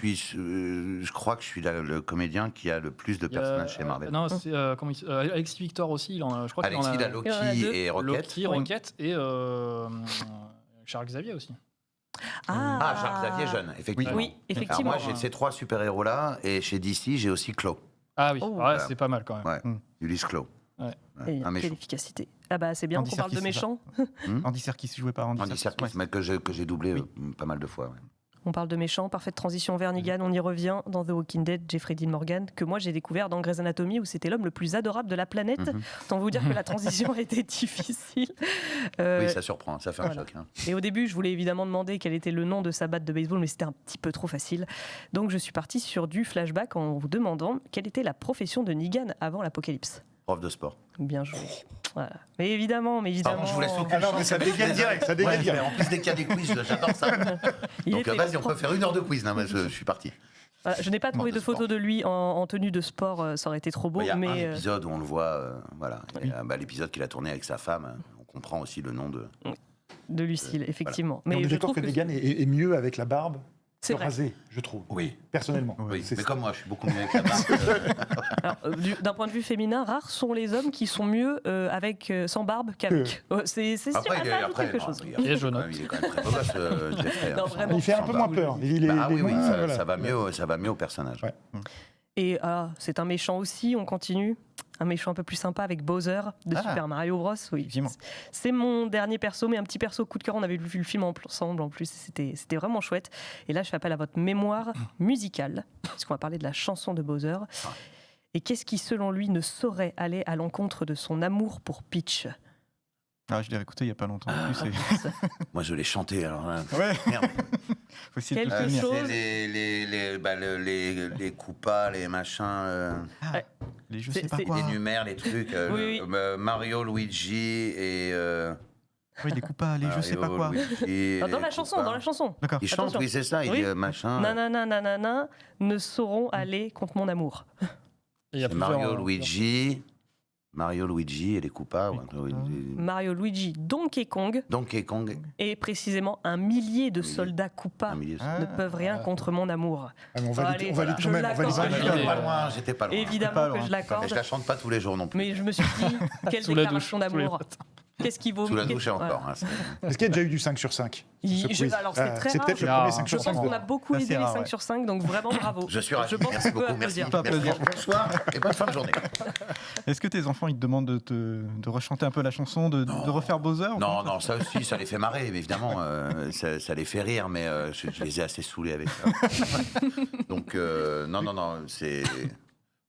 je suis le comédien qui a le plus de personnages chez Marvel. Non, c'est Alexis Victor aussi. Je crois qu'il en Alexis, a il a Loki Il en a deux. et Rocket. Loki, Rocket et Charles Xavier aussi. Ah, Charles Xavier jeune, effectivement. Oui, effectivement. Alors moi, j'ai ces 3 super-héros-là, et chez DC, j'ai aussi Claw. Ah oui, Oh. ouais, c'est pas mal quand même. Ouais, Ulysse Claw. Ouais. Et Un quelle méchant. efficacité. Ah bah c'est bien Andy qu'on parle de Serkis, c'est ça. méchants. Andy Serkis joué par Andy Andy Serkis. Serkis, mais que j'ai doublé pas mal de fois. Ouais. On parle de méchants, parfaite transition vers Negan, on y revient dans The Walking Dead, Jeffrey Dean Morgan, que moi j'ai découvert dans Grey's Anatomy où c'était l'homme le plus adorable de la planète. Autant vous dire que la transition était difficile. Oui, ça surprend, ça fait un voilà. choc. Hein. Et au début, je voulais évidemment demander quel était le nom de sa batte de baseball, mais c'était un petit peu trop facile. Donc je suis partie sur du flashback en vous demandant quelle était la profession de Negan avant l'apocalypse. Prof de sport. Bien joué. Voilà. Mais évidemment. Pardon, je vous laisse aucune Ah non, mais chance. ça dégaine direct, ça dégaine Ouais, direct. en plus, dès qu'il y a des quiz, j'adore ça. Il Donc était vas-y, le on peut faire 1 heure de quiz. Non, mais je suis parti. Voilà, je n'ai pas trouvé de de photo de lui en tenue de sport, ça aurait été trop beau. Il y a un mais épisode où on le voit, voilà. Et, l'épisode qu'il a tourné avec sa femme, on comprend aussi le nom de... de Lucille, effectivement. Mais on est je d'accord trouve que Negan est mieux avec la barbe c'est que vrai. rasé, je trouve. Oui, Personnellement. oui. C'est Mais ça. comme moi, je suis beaucoup mieux avec la barbe. Alors, d'un point de vue féminin, rares sont les hommes qui sont mieux avec sans barbe qu'avec. C'est sûr, Après, ça ajoute quelque non, chose. il Et je est note. quand même très beau gosse, Jeffrey. Non, hein. vraiment. Il fait un peu moins peur. Il est, Bah, il est oui, oui, moins, ça, voilà. ça va mieux au personnage. Ouais. Et c'est un méchant aussi, on continue. Un méchant un peu plus sympa avec Bowser de Super Mario Bros. Oui. Effectivement. C'est mon dernier perso, mais un petit perso coup de cœur. On avait vu le film ensemble en plus. C'était vraiment chouette. Et là, je fais appel à votre mémoire musicale, puisqu'on va parler de la chanson de Bowser. Et qu'est-ce qui, selon lui, ne saurait aller à l'encontre de son amour pour Peach? Ah, je l'ai réécouté il n'y a pas longtemps. En plus, Moi, je l'ai chanté, alors là. Ouais. Merde. Faut essayer de Quelque le chose. C'est les coupas, les machins, Les je C'est- sais pas c'est- quoi. les numères, les trucs. Oui, Mario, Luigi et... Oui, les coupas, les je sais pas quoi. Dans la chanson. D'accord. Il chante, Attention. oui, c'est ça. Il Oui. dit machin. Nanana, nanana, ne sauront aller contre mon amour. Et il y a C'est plusieurs, Mario, Luigi et les coupas. Mario, Luigi, Donkey Kong Donkey Kong. et précisément un millier de soldats Koopas Un milieu. ne peuvent rien contre mon amour. Ah, mais on Allez, valide, on valide je quand même. On l'accorde. valide J'étais validé. pas loin, j'étais pas loin. Évidemment pas que loin. je Et l'accorde, je la chante pas tous les jours non plus. mais je me suis dit, quelle Sous la déclaration douche, tous les d'amour. matins. Qu'est-ce qui vaut Sous la douche et voilà. encore. hein, c'est- Est-ce qu'il y a déjà eu du 5 sur 5 Alors c'est très C'est rare. peut-être le Ah, premier 5 Je sur 5. pense qu'on a beaucoup Ça, aidé c'est les rare, 5 ouais. sur 5, donc vraiment bravo. Je suis ravi. Je pense Merci qu'on peut beaucoup. Merci. applaudir. Merci. Bonsoir et bonne fin de journée. Est-ce que tes enfants ils te demandent de rechanter un peu la chanson, de refaire Bowser ou Non, comment non, ça aussi, ça les fait marrer, mais évidemment. Ça les fait rire, mais je les ai assez saoulés avec ça. Donc, non, c'est.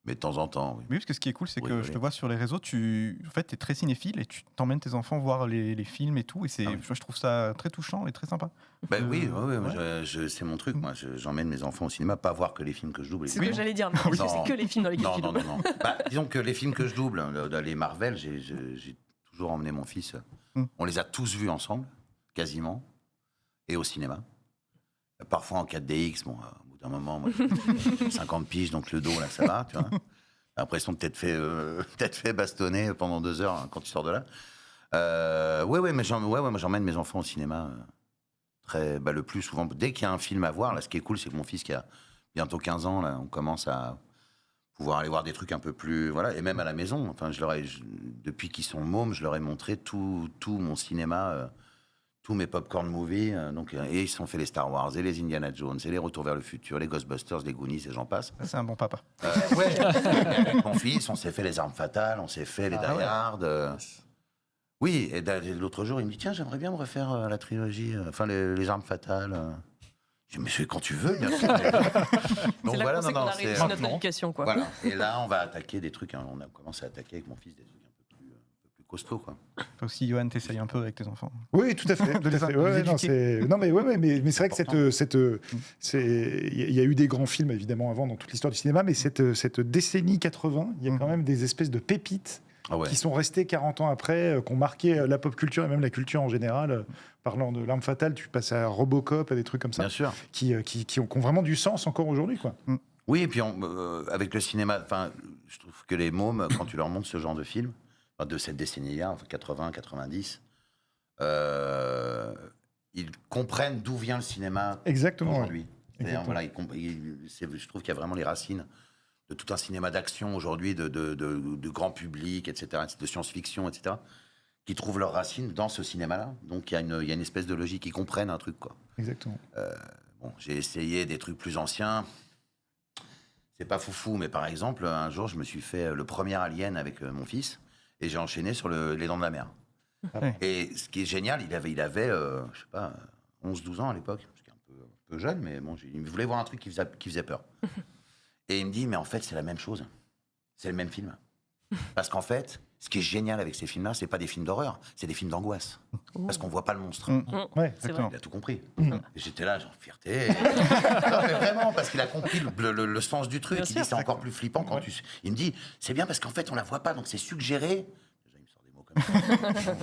Mais de temps en temps, oui. Oui, parce que ce qui est cool, c'est Oui, que oui. je te vois sur les réseaux, tu es très cinéphile et tu t'emmènes tes enfants voir les films et tout. Et Ah oui. je trouve ça très touchant et très sympa. Ben oui, ouais. c'est mon truc. Moi, j'emmène mes enfants au cinéma, pas voir que les films que je double. C'est ce que j'allais dire, parce que c'est que les films dans lesquels Non, tu non, doubles. non, non. Bah, disons que les films que je double, les Marvel, j'ai toujours emmené mon fils. On les a tous vus ensemble, quasiment, et au cinéma. Parfois en 4DX, bon, au bout d'un moment, moi, j'ai 50 piges, donc le dos, là, ça va, tu vois. L'impression de t'être fait bastonner pendant 2 heures hein, quand tu sors de là. Mais moi, j'emmène mes enfants au cinéma le plus souvent. Dès qu'il y a un film à voir, là, ce qui est cool, c'est que mon fils qui a bientôt 15 ans, là, on commence à pouvoir aller voir des trucs un peu plus... Voilà, et même à la maison. Enfin, depuis qu'ils sont mômes, je leur ai montré tout mon cinéma, tous mes popcorn movies. Et ils se sont fait les Star Wars, et les Indiana Jones, et les Retours vers le futur, les Ghostbusters, les Goonies, et j'en passe. Ça, c'est un bon papa. Avec mon fils, on s'est fait les Armes Fatales, on s'est fait les Die Hard. Oui, et l'autre jour, il me dit, tiens, j'aimerais bien me refaire la trilogie, les Armes Fatales. Je dis, mais quand tu veux, bien sûr. C'est là qu'on sait qu'on a réussi notre éducation, quoi. Voilà. Et là, on va attaquer des trucs. On a commencé à attaquer avec mon fils des trucs un peu plus costaud, quoi. Toi aussi, Johan, t'essayes un peu avec tes enfants. Oui, tout à fait. Tout à fait. Ouais, non, mais c'est vrai que il y a eu des grands films évidemment avant dans toute l'histoire du cinéma, mais cette décennie 80, il y a quand même des espèces de pépites qui sont restées 40 ans après, qui ont marqué la pop culture et même la culture en général. Parlant de L'Arme Fatale, tu passes à Robocop, à des trucs comme ça, Bien sûr. qui ont vraiment du sens encore aujourd'hui, quoi. Oui, et puis avec le cinéma, je trouve que les mômes, quand tu leur montres ce genre de film, de cette décennie-là, 80, 90, ils comprennent d'où vient le cinéma aujourd'hui. C'est-à-dire, voilà, je trouve qu'il y a vraiment les racines de tout un cinéma d'action aujourd'hui, de grand public, etc., de science-fiction, etc., qui trouvent leurs racines dans ce cinéma-là. Donc il y a une espèce de logique, ils comprennent un truc, quoi. Exactement. J'ai essayé des trucs plus anciens. C'est pas foufou, mais par exemple, un jour, je me suis fait le premier Alien avec mon fils, et j'ai enchaîné sur Les Dents de la Mer. Et ce qui est génial, il avait je sais pas, 11-12 ans à l'époque, parce qu'il est un peu jeune, mais bon, il voulait voir un truc qui faisait peur. Et il me dit, mais en fait, c'est la même chose. C'est le même film. Parce qu'en fait, ce qui est génial avec ces films-là, c'est pas des films d'horreur, c'est des films d'angoisse. Parce qu'on voit pas le monstre. Ouais, exactement. Il a tout compris. Et j'étais là, genre, fierté. Non, mais vraiment, parce qu'il a compris le sens du truc. Il dit, c'est encore plus flippant quand tu... Il me dit, c'est bien parce qu'en fait, on la voit pas, donc c'est suggéré. Déjà, il me sort des mots comme ça.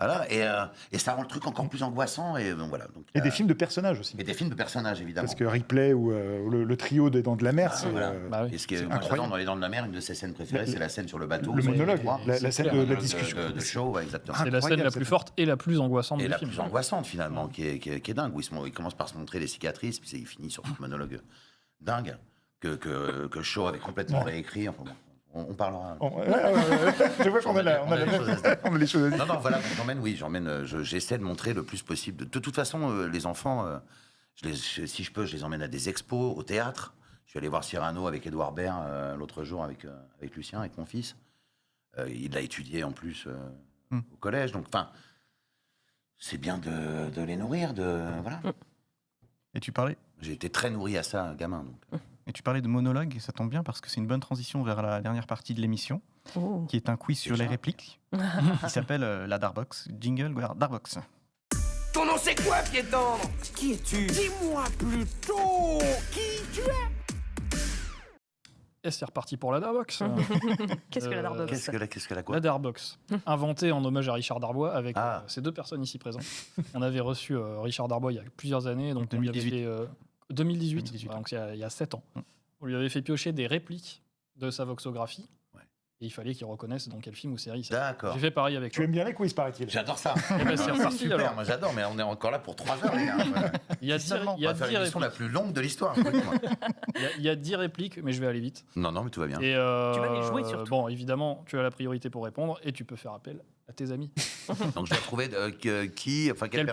Voilà, et ça rend le truc encore plus angoissant. Et donc, voilà. Donc, et des films de personnages aussi. Et des films de personnages, évidemment. Parce que Ripley ou le trio des Dents de la Mer, c'est Et ce qui est incroyable dans Les Dents de la Mer, une de ses scènes préférées, c'est la scène sur le bateau. Le monologue, la scène de la discussion. De show, exactement. C'est la scène la plus forte et la plus angoissante Et du la film. plus angoissante, finalement, qui est dingue. Où il commence par se montrer les cicatrices, puis il finit sur ce monologue dingue que Shaw avait complètement réécrit. Enfin, bon, on parlera. Je vois qu'on a les choses à dire. Non, voilà, j'essaie de montrer le plus possible. De toute façon, les enfants, si je peux, je les emmène à des expos, au théâtre. Je suis allé voir Cyrano avec Édouard Baird l'autre jour avec Lucien, avec mon fils. Il l'a étudié en plus au collège. Donc, c'est bien de les nourrir. Voilà. Et tu parlais J'ai été très nourri à ça, gamin. Donc. Et tu parlais de monologue, et ça tombe bien parce que c'est une bonne transition vers la dernière partie de l'émission, qui est un quiz sur les répliques, qui s'appelle la Darbox. Jingle, Darbox. Ton nom c'est quoi, piéton? Qui es-tu? Dis-moi plutôt qui tu es. Et c'est reparti pour la Darbox. Qu'est-ce que la Darbox? Qu'est-ce que la quoi? La Darbox, inventée en hommage à Richard Darbois avec ces deux personnes ici présentes. On avait reçu Richard Darbois il y a plusieurs années, donc 2018. 2018, donc il y a 7 ans. On lui avait fait piocher des répliques de sa voxographie. Et il fallait qu'il reconnaisse dans quel film ou série c'est. D'accord. J'ai fait pareil avec Tu toi. aimes bien les quiz, paraît-il. J'adore ça. Et ben, c'est reparti, super, alors. moi j'adore, mais on est encore là pour 3 heures, les gars. Voilà. Il y a 10 On va faire l'émission la plus longue de l'histoire. Il y a 10 répliques, mais je vais aller vite. Non, mais tout va bien. Et tu vas les jouer surtout. Bon, évidemment, tu as la priorité pour répondre et tu peux faire appel à tes amis. Donc je dois trouver quel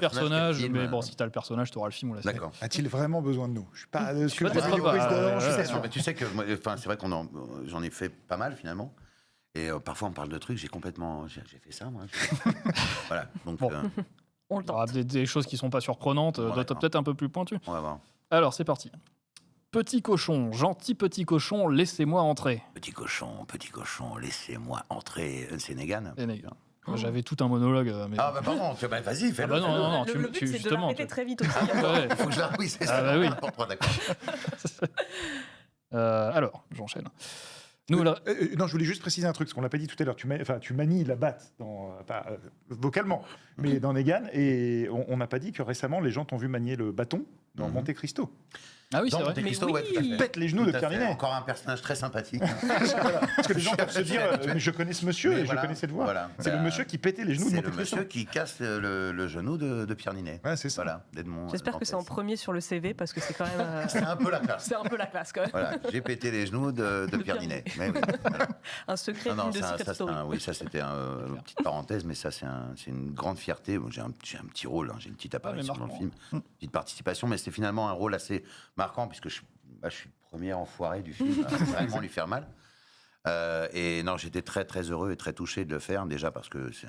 personnage, quel film, mais bon, si tu as le personnage, tu auras le film ou la série. D'accord. A-t-il vraiment besoin de nous? Je suis pas. Peut-être pas. Je suis sûr, mais tu sais que c'est vrai j'en ai fait pas mal finalement. Et parfois on parle de trucs, j'ai fait ça moi. Voilà. Donc bon. On le Il y aura des choses qui sont pas surprenantes, d'autres peut-être un peu plus pointues. On va voir. Alors c'est parti. Petit cochon, gentil petit cochon, laissez-moi entrer. Petit cochon, laissez-moi entrer. C'est Negan. J'avais tout un monologue. Mais... Ah bah pardon, vas-y, fais-le. Non, le but c'est de la répéter très vite aussi. Il faut que je la... Oui, c'est ça. Oui. D'accord. Alors, j'enchaîne. Non, je voulais juste préciser un truc, parce qu'on l'a pas dit tout à l'heure. Tu manies la batte, vocalement, mais dans Negan, et on n'a pas dit que récemment, les gens t'ont vu manier le bâton dans Monte Cristo. Ah oui, c'est vrai. Monte Cristo, ouais, tout à fait. Pète les genoux de Pierre Ninet. Encore un personnage très sympathique. Voilà. Parce que les gens peuvent se dire, mais je connais ce monsieur et je connais cette voix. Voilà. C'est le monsieur qui pétait les genoux de Monte Cristo. C'est le monsieur qui casse le genou de Pierre Ninet. Ouais, c'est ça. Voilà, J'espère que c'est en premier sur le CV parce que c'est quand même. C'est un peu la classe. C'est un peu la classe quand même. Voilà, j'ai pété les genoux de Pierre Ninet. Mais oui, voilà. Un secret de Secret Story. Oui, ça c'était une petite parenthèse, mais ça c'est une grande fierté. J'ai un petit rôle, j'ai une petite apparition dans le film, une petite participation, mais c'est finalement un rôle assez marquant puisque je suis le premier enfoiré du film, à vraiment lui faire mal. Et non, j'étais très très heureux et très touché de le faire, déjà parce que c'est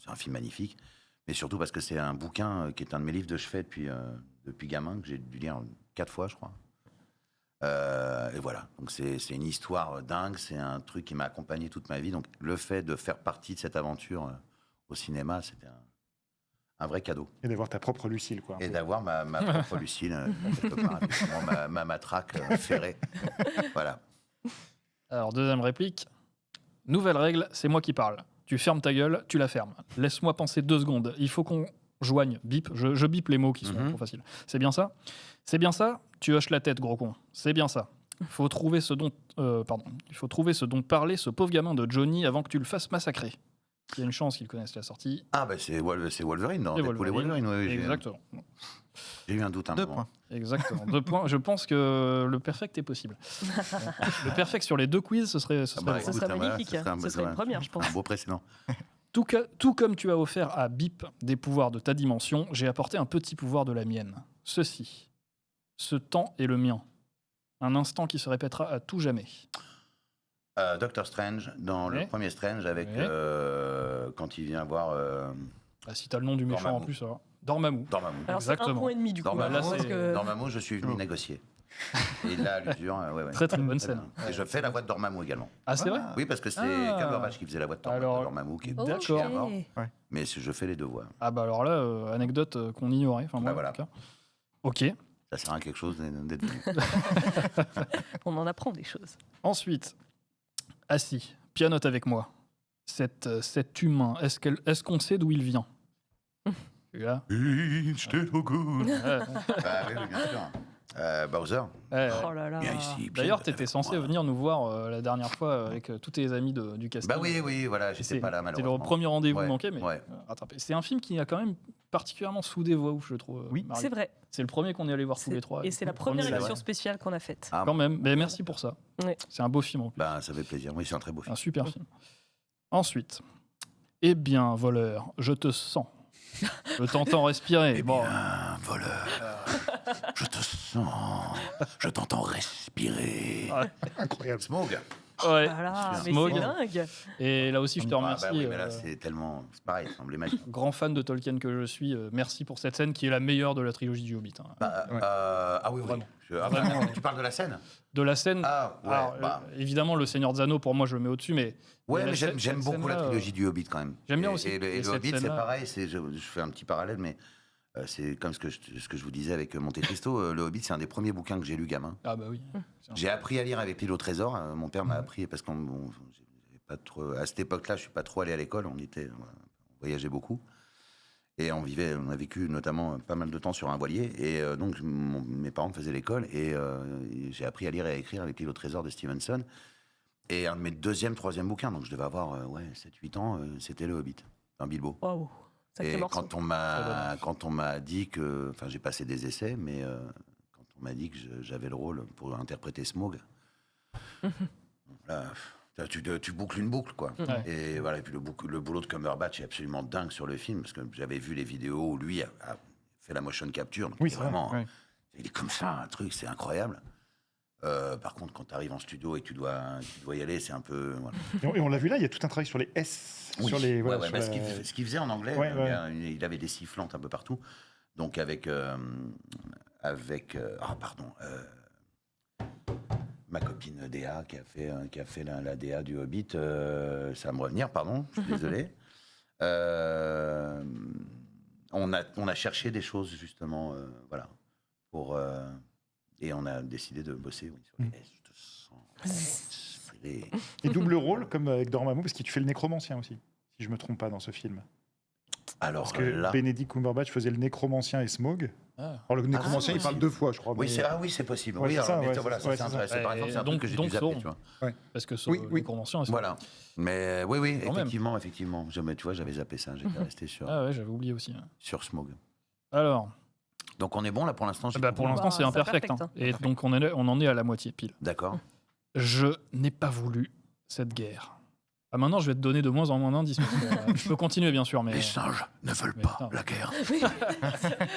un film magnifique, mais surtout parce que c'est un bouquin qui est un de mes livres de chevet depuis gamin, que j'ai dû lire 4 fois, je crois. Et voilà, donc c'est une histoire dingue, c'est un truc qui m'a accompagné toute ma vie. Donc le fait de faire partie de cette aventure au cinéma, c'était un vrai cadeau. Et d'avoir ta propre Lucille, quoi. Et d'avoir ma propre Lucille, ma matraque ferrée. Voilà. Alors, deuxième réplique. Nouvelle règle, c'est moi qui parle. Tu fermes ta gueule, tu la fermes. Laisse-moi penser 2 secondes. Il faut qu'on joigne. Bip. Je bip les mots qui sont trop faciles. C'est bien ça ? C'est bien ça ? Tu hoches la tête, gros con. C'est bien ça. Il faut trouver ce dont parlait ce pauvre gamin de Johnny avant que tu le fasses massacrer. Il y a une chance qu'il connaisse la sortie. Ah, bah c'est Wolverine, non ? Deadpool et Wolverine, oui. Exactement. J'ai eu un doute un 2 moment. points. Exactement. 2 points. Je pense que le perfect est possible. Le perfect sur les 2 quiz, ce serait beau. Ça serait magnifique. Ce serait une première, je pense. Un beau précédent. Tout comme tu as offert à Bip des pouvoirs de ta dimension, j'ai apporté un petit pouvoir de la mienne. Ceci. Ce temps est le mien. Un instant qui se répétera à tout jamais. Doctor Strange, dans le premier Strange, avec quand il vient voir... si t'as le nom du méchant Dormammu. En plus, alors. Dormammu. Alors c'est 1,5 point du coup. Dormammu, je suis venu négocier. Et là, l'usure, Très très bonne scène. Et je fais la voix de Dormammu également. Ah, c'est vrai ? Oui, parce que c'est Cumberbatch qui faisait la voix de Dormammu, qui est d'accord. mort. Mais je fais les 2 voix. Ah bah alors là, anecdote qu'on ignorait. Enfin, moi, voilà. en tout cas. Ok. Ça sert à quelque chose d'être venu. On en apprend des choses. Ensuite, assis, pianote avec moi. Cet humain, est-ce qu'on sait d'où il vient ? Là. Bah oui, bien sûr. Bowser. Oh là là. Viens ici. D'ailleurs, tu étais censé venir nous voir la dernière fois avec tous tes amis du casting. Bah oui, voilà, j'étais pas là malheureusement. C'était le premier rendez-vous Ouais, manqué, mais rattrapé. C'est un film qui a quand même particulièrement soudé voix ouf, je trouve. Oui, Marie. C'est vrai. C'est le premier qu'on est allé voir tous les 3. Et c'est la première émission spéciale qu'on a faite. Ah, Quand même, mais merci pour ça. Ouais. C'est un beau film en plus. Bah, ça fait plaisir. Oui, c'est un très beau film. Un super film. Ensuite, eh bien, voleur, je te sens. Je t'entends respirer. Eh bien, voleur, je te sens. Je t'entends respirer. Incroyable. Smog. Ouais. Voilà, mais Smog. c'est dingue. Et là aussi, je te remercie. Bah oui, mais là, c'est tellement... C'est pareil, c'est emblématique. Grand fan de Tolkien que je suis, merci pour cette scène qui est la meilleure de la trilogie du Hobbit. Ah oui, Vraiment. Vraiment. Tu parles de la scène ? De la scène, Ah, ouais, alors, évidemment, le Seigneur des Anneaux, pour moi, je le mets au-dessus, mais... Ouais, mais cette j'aime beaucoup la scène-là, trilogie du Hobbit quand même. J'aime bien aussi. Et le cette Hobbit, c'est scène-là- pareil. Je fais un petit parallèle, mais c'est comme ce que je vous disais avec Monte Cristo. Le Hobbit, c'est un des premiers bouquins que j'ai lu gamin. Ah bah oui. J'ai appris à lire avec L'île au trésor. Mon père m'a appris parce qu'à cette époque-là, je suis pas trop allé à l'école. On voyageait beaucoup. Et on a vécu notamment pas mal de temps sur un voilier. Et donc, mes parents me faisaient l'école. Et j'ai appris à lire et à écrire avec L'île au trésor de Stevenson. Et un de mes 2e, 3e bouquins, donc je devais avoir 7-8 ans, c'était Le Hobbit, un Bilbo. Waouh. Et quand on m'a dit que... Enfin, j'ai passé des essais, mais quand on m'a dit que j'avais le rôle pour interpréter Smaug, là, tu boucles une boucle, quoi. Ouais. Et voilà, et puis le boulot de Cumberbatch est absolument dingue sur le film, parce que j'avais vu les vidéos où lui a fait la motion capture. Donc Oui, il est c'est vraiment... vrai. Il est comme ça, un truc, c'est incroyable. Par contre, quand tu arrives en studio et que tu dois y aller, c'est un peu... Voilà. Et on l'a vu là, il y a tout un travail sur les S. Oui. Sur les, Ouais, voilà, sur bah, la- ce qu'il faisait en anglais, Ouais, il avait des sifflantes un peu partout. Donc avec ma copine Déa qui a fait la Déa du Hobbit, ça va me revenir, pardon, je suis désolé. On a cherché des choses justement, voilà, et on a décidé de bosser sur les S. Je te sens. Et double rôle, comme avec Dormammu, parce qu'il fait le nécromancien aussi, si je me trompe pas dans ce film. Alors Parce que là, Benedict Cumberbatch faisait le nécromancien et Smaug. Alors le nécromancien, il parle 2 fois, je crois. oui, mais- c'est possible. Ouais, oui, c'est alors, ça, mais ouais, voilà, c'est ça, ça. c'est intéressant. Ouais, Par exemple, c'est un donc- truc que j'ai donc dû zapper, Sauron. tu vois. Parce que Oui, oui. les conventions, Voilà. Mais oui, Quand même. effectivement. Tu vois, j'avais zappé ça. J'étais resté Ah ouais, j'avais oublié aussi. sur Smaug. Alors, Donc on est bon là pour l'instant. pour l'instant, c'est Bah, imperfect. c'est Hein. perfect, Et donc, on en est à la moitié pile. D'accord. Je n'ai pas voulu cette guerre. Ah, maintenant, je vais te donner de moins en moins d'indices. Je peux continuer, bien sûr, mais... Les singes ne veulent Mais pas putain. la guerre.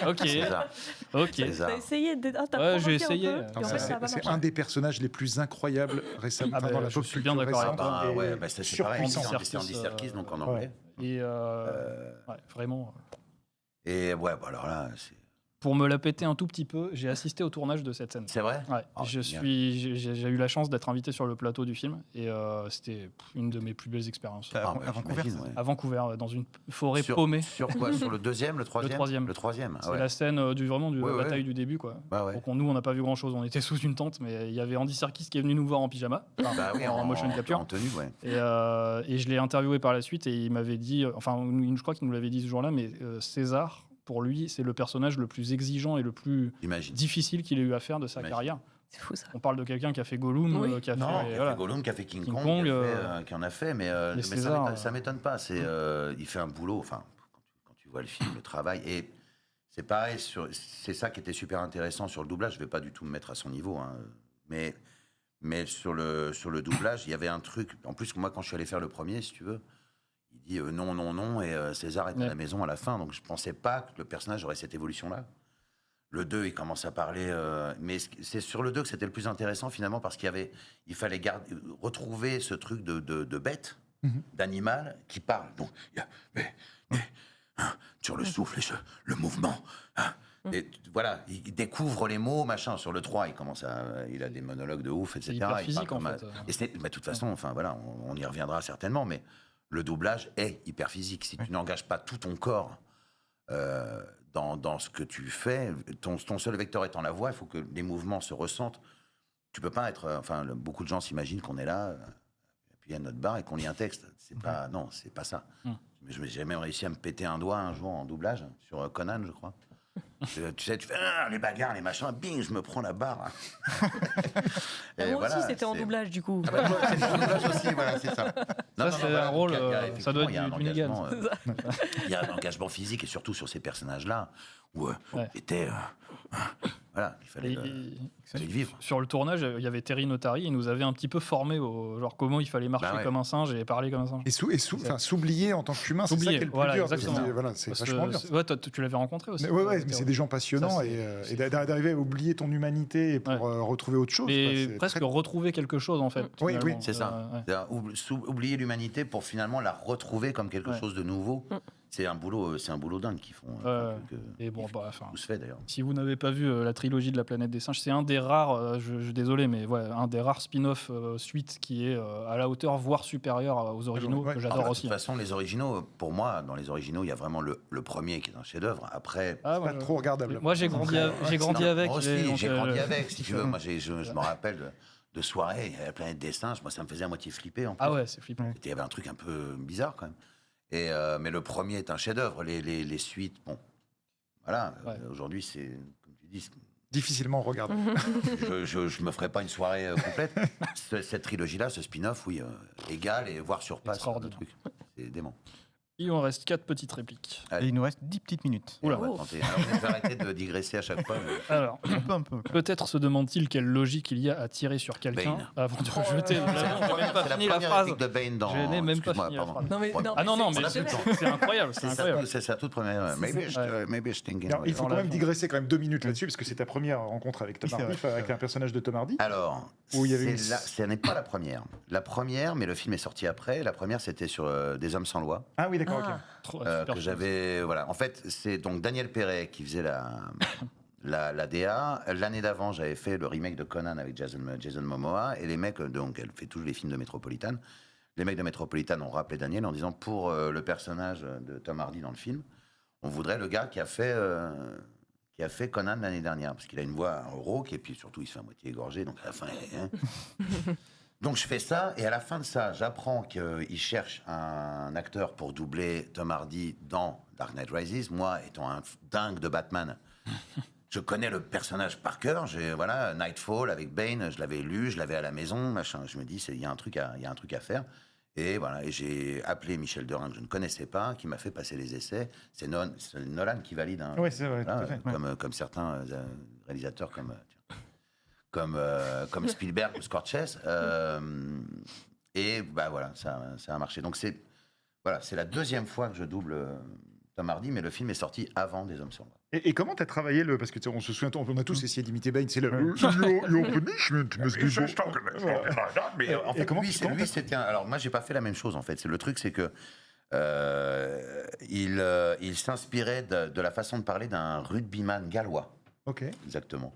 Ok, C'est ça. ok. C'est ça. T'as essayé de... t'as Ouais, provoqué j'ai un essayé. peu, Attends, et en fait, Ça, ça a pas c'est marché. un des personnages les plus incroyables récemment Ah bah, dans la je pop suis bien culture d'accord avec récente. toi. Et C'est surpuissant. pareil. C'est Andy Serkis, donc en anglais. Et ouais, vraiment. Et ouais, bah alors là, Pour me la péter un tout petit peu, j'ai assisté au tournage de cette scène. C'est vrai? Ouais. Oh, J'ai eu la chance d'être invité sur le plateau du film et c'était une de mes plus belles expériences. À Vancouver, j'imagine, ouais. À Vancouver, dans une forêt Sur- paumée. Sur quoi? Sur le deuxième, le troisième? Le troisième. Le troisième, ah C'est ouais. la scène Ouais, la bataille du début, quoi. Bah ouais. Donc nous, on n'a pas vu grand-chose. On était sous une tente, mais il y avait Andy Serkis qui est venu nous voir en pyjama, Bah oui, en motion capture. En tenue, ouais. Et je l'ai interviewé par la suite et il m'avait dit, enfin, je crois qu'il nous l'avait dit ce jour-là, mais César, pour lui, c'est le personnage le plus exigeant et le plus Imagine. difficile qu'il ait eu à faire de sa carrière. C'est fou ça. On parle de quelqu'un qui a fait Gollum, Oui. qui a Non, fait, qui a voilà. fait Gollum, qui a fait King King Kong, Kong, qui en a fait, mais César, ça m'étonne pas. Il fait un boulot, enfin, quand tu vois le film, le travail, et c'est pareil, c'est ça qui était super intéressant sur le doublage. Je vais pas du tout me mettre à son niveau, hein, mais sur le doublage, il y avait un truc. En plus, moi, quand je suis allé faire le premier, si tu veux, il dit non, et César est à la maison à la fin, donc je pensais pas que le personnage aurait cette évolution-là. Le 2, il commence à parler, mais c'est sur le 2 que c'était le plus intéressant finalement parce il fallait retrouver ce truc de bête, d'animal qui parle. Donc, il y a sur le souffle, le mouvement. Et voilà, il découvre les mots, machin. Sur le 3, il a des monologues de ouf, etc. C'est hyper Il physique, parle en comme fait. de toute façon, enfin voilà, on y reviendra certainement, mais le doublage est hyper physique. Si tu n'engages pas tout ton corps dans ce que tu fais, ton seul vecteur étant la voix, il faut que les mouvements se ressentent. Tu peux pas être... beaucoup de gens s'imaginent qu'on est là, puis il y a notre barre et qu'on lit un texte. Non, c'est pas ça. J'ai jamais réussi à me péter un doigt un jour en doublage, sur Conan, je crois. Tu sais, tu fais les bagarres, les machins, bing, je me prends la barre. Et moi aussi, c'était en doublage, du coup. C'était en doublage aussi, voilà, c'est ça. C'est un rôle, ça doit il y a être un du Negan. il y a un engagement physique, et surtout sur ces personnages-là, où j'étais... voilà, il fallait le vivre. Sur le tournage, il y avait Terry Notary, il nous avait un petit peu formé au genre comment il fallait marcher comme un singe et parler comme un singe. Et s'oublier en tant qu'humain, c'est ça qui est le plus dur. C'est vachement dur. Ouais, tu l'avais rencontré aussi. Mais c'est des gens passionnants et d'arriver à oublier ton humanité pour retrouver autre chose. Et presque retrouver quelque chose en fait. Oui, c'est ça. Oublier l'humanité pour finalement la retrouver comme quelque chose de nouveau. C'est un boulot dingue qu'ils font. Et bon, tout se fait d'ailleurs. Si vous n'avez pas vu la trilogie de la planète des singes, c'est un des rares, je suis désolé, mais un des rares spin-off suite qui est à la hauteur, voire supérieur aux originaux, que j'adore aussi. De toute façon, les originaux, pour moi, dans les originaux, il y a vraiment le premier qui est un chef-d'œuvre. Après, c'est pas trop regardable. Moi, j'ai grandi avec. Moi aussi, j'ai grandi avec, si tu veux. Moi, je me rappelle de soirées, la planète des singes, moi, ça me faisait à moitié flipper. En plus. Ah ouais, c'est flippant. Il y avait un truc un peu bizarre quand même. Mais le premier est un chef-d'œuvre. Les suites, bon, voilà. Aujourd'hui, c'est comme tu dis, difficilement regardable. je me ferai pas une soirée complète. Cette trilogie-là, ce spin-off, oui, égal et voire surpasse le truc. C'est dément. Il en reste 4 petites répliques. Et il nous reste 10 petites minutes. Oula, on va tenter. Alors, je vais arrêter de digresser à chaque fois. Alors, un peu. Peut-être se demande-t-il quelle logique il y a à tirer sur quelqu'un avant de jeter. Je n'ai même pas fini la phrase. Je n'ai même pas fini la phrase. Non, mais c'est incroyable. C'est sa toute première. Maybe thinking. Il faut quand même digresser quand même 2 minutes là-dessus, parce que c'est ta première rencontre avec Tom Hardy, avec un personnage de Tom Hardy. Alors, ce n'est pas la première. La première, mais le film est sorti après. La première, c'était sur Des hommes sans loi. Ah oui, d'accord, ok. Que j'avais, voilà. En fait, c'est donc Daniel Perret qui faisait la DA. L'année d'avant, j'avais fait le remake de Conan avec Jason Momoa, et les mecs, donc elle fait tous les films de Metropolitan. Les mecs de Metropolitan ont rappelé Daniel en disant, pour le personnage de Tom Hardy dans le film, on voudrait le gars qui a fait Conan l'année dernière, parce qu'il a une voix rauque, et puis surtout il se fait à moitié égorger, donc à la fin. Donc je fais ça, et à la fin de ça, j'apprends qu'il cherche un acteur pour doubler Tom Hardy dans Dark Knight Rises. Moi, étant un dingue de Batman, je connais le personnage par cœur. Nightfall avec Bane, je l'avais lu, je l'avais à la maison, machin. Je me dis, il y a un truc à faire. Et voilà, et j'ai appelé Michel Derain, que je ne connaissais pas, qui m'a fait passer les essais. C'est Nolan qui valide. Hein, oui, c'est vrai, voilà, tout à fait. comme certains réalisateurs comme Spielberg ou Scorsese. Et bah voilà, ça a marché. Donc c'est la deuxième fois que je double Tom Hardy, mais le film est sorti avant Des hommes sans loi. Et comment tu as travaillé parce que on se souvient, on a tous essayé d'imiter Bane, c'est le your punishment must be Mais en fait, lui, c'était alors moi j'ai pas fait la même chose en fait. Le truc c'est que il s'inspirait de la façon de parler d'un rugbyman gallois. Ok. Exactement.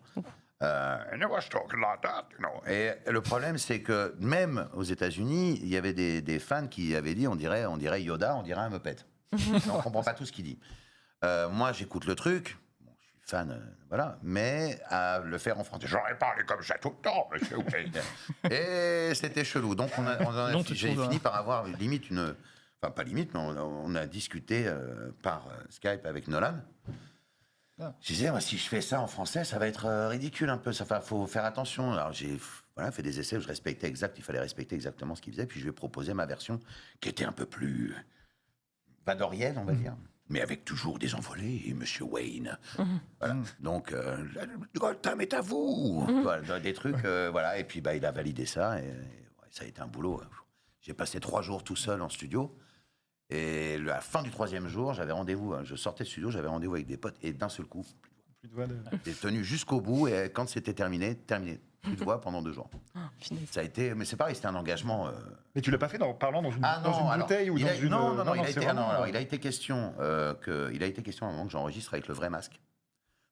And I was talking like that, you know. Et le problème, c'est que même aux États-Unis, il y avait des fans qui avaient dit on dirait Yoda, on dirait un Muppet. On ne comprend pas tout ce qu'il dit. Moi, j'écoute le truc. Bon, je suis fan, voilà. Mais à le faire en français, j'aurais parlé comme ça tout le temps, monsieur Wayne. Et c'était chelou. Donc, j'ai fini par avoir limite une. Enfin, pas limite, mais on a discuté par Skype avec Nolan. Je disais, moi, si je fais ça en français, ça va être ridicule un peu. Il faut faire attention. Alors, j'ai fait des essais où il fallait respecter exactement ce qu'il faisait. Puis, je lui ai proposé ma version qui était un peu plus vadorienne, on va dire. Mais avec toujours des envolées, et Monsieur Wayne. Voilà. Donc, le gold time est à vous. Voilà, des trucs, voilà. Et puis, il a validé ça. Et ça a été un boulot. J'ai passé 3 jours tout seul en studio. Et à la fin du 3e jour, j'avais rendez-vous. Je sortais du studio, j'avais rendez-vous avec des potes. Et d'un seul coup, plus de voix. J'ai tenu jusqu'au bout. Et quand c'était terminé. Plus de voix pendant 2 jours. Ça a été, mais c'est pareil, c'était un engagement. Mais tu l'as pas fait en parlant dans une bouteille ou dans une. Non, il a été question à un moment que j'enregistre avec le vrai masque,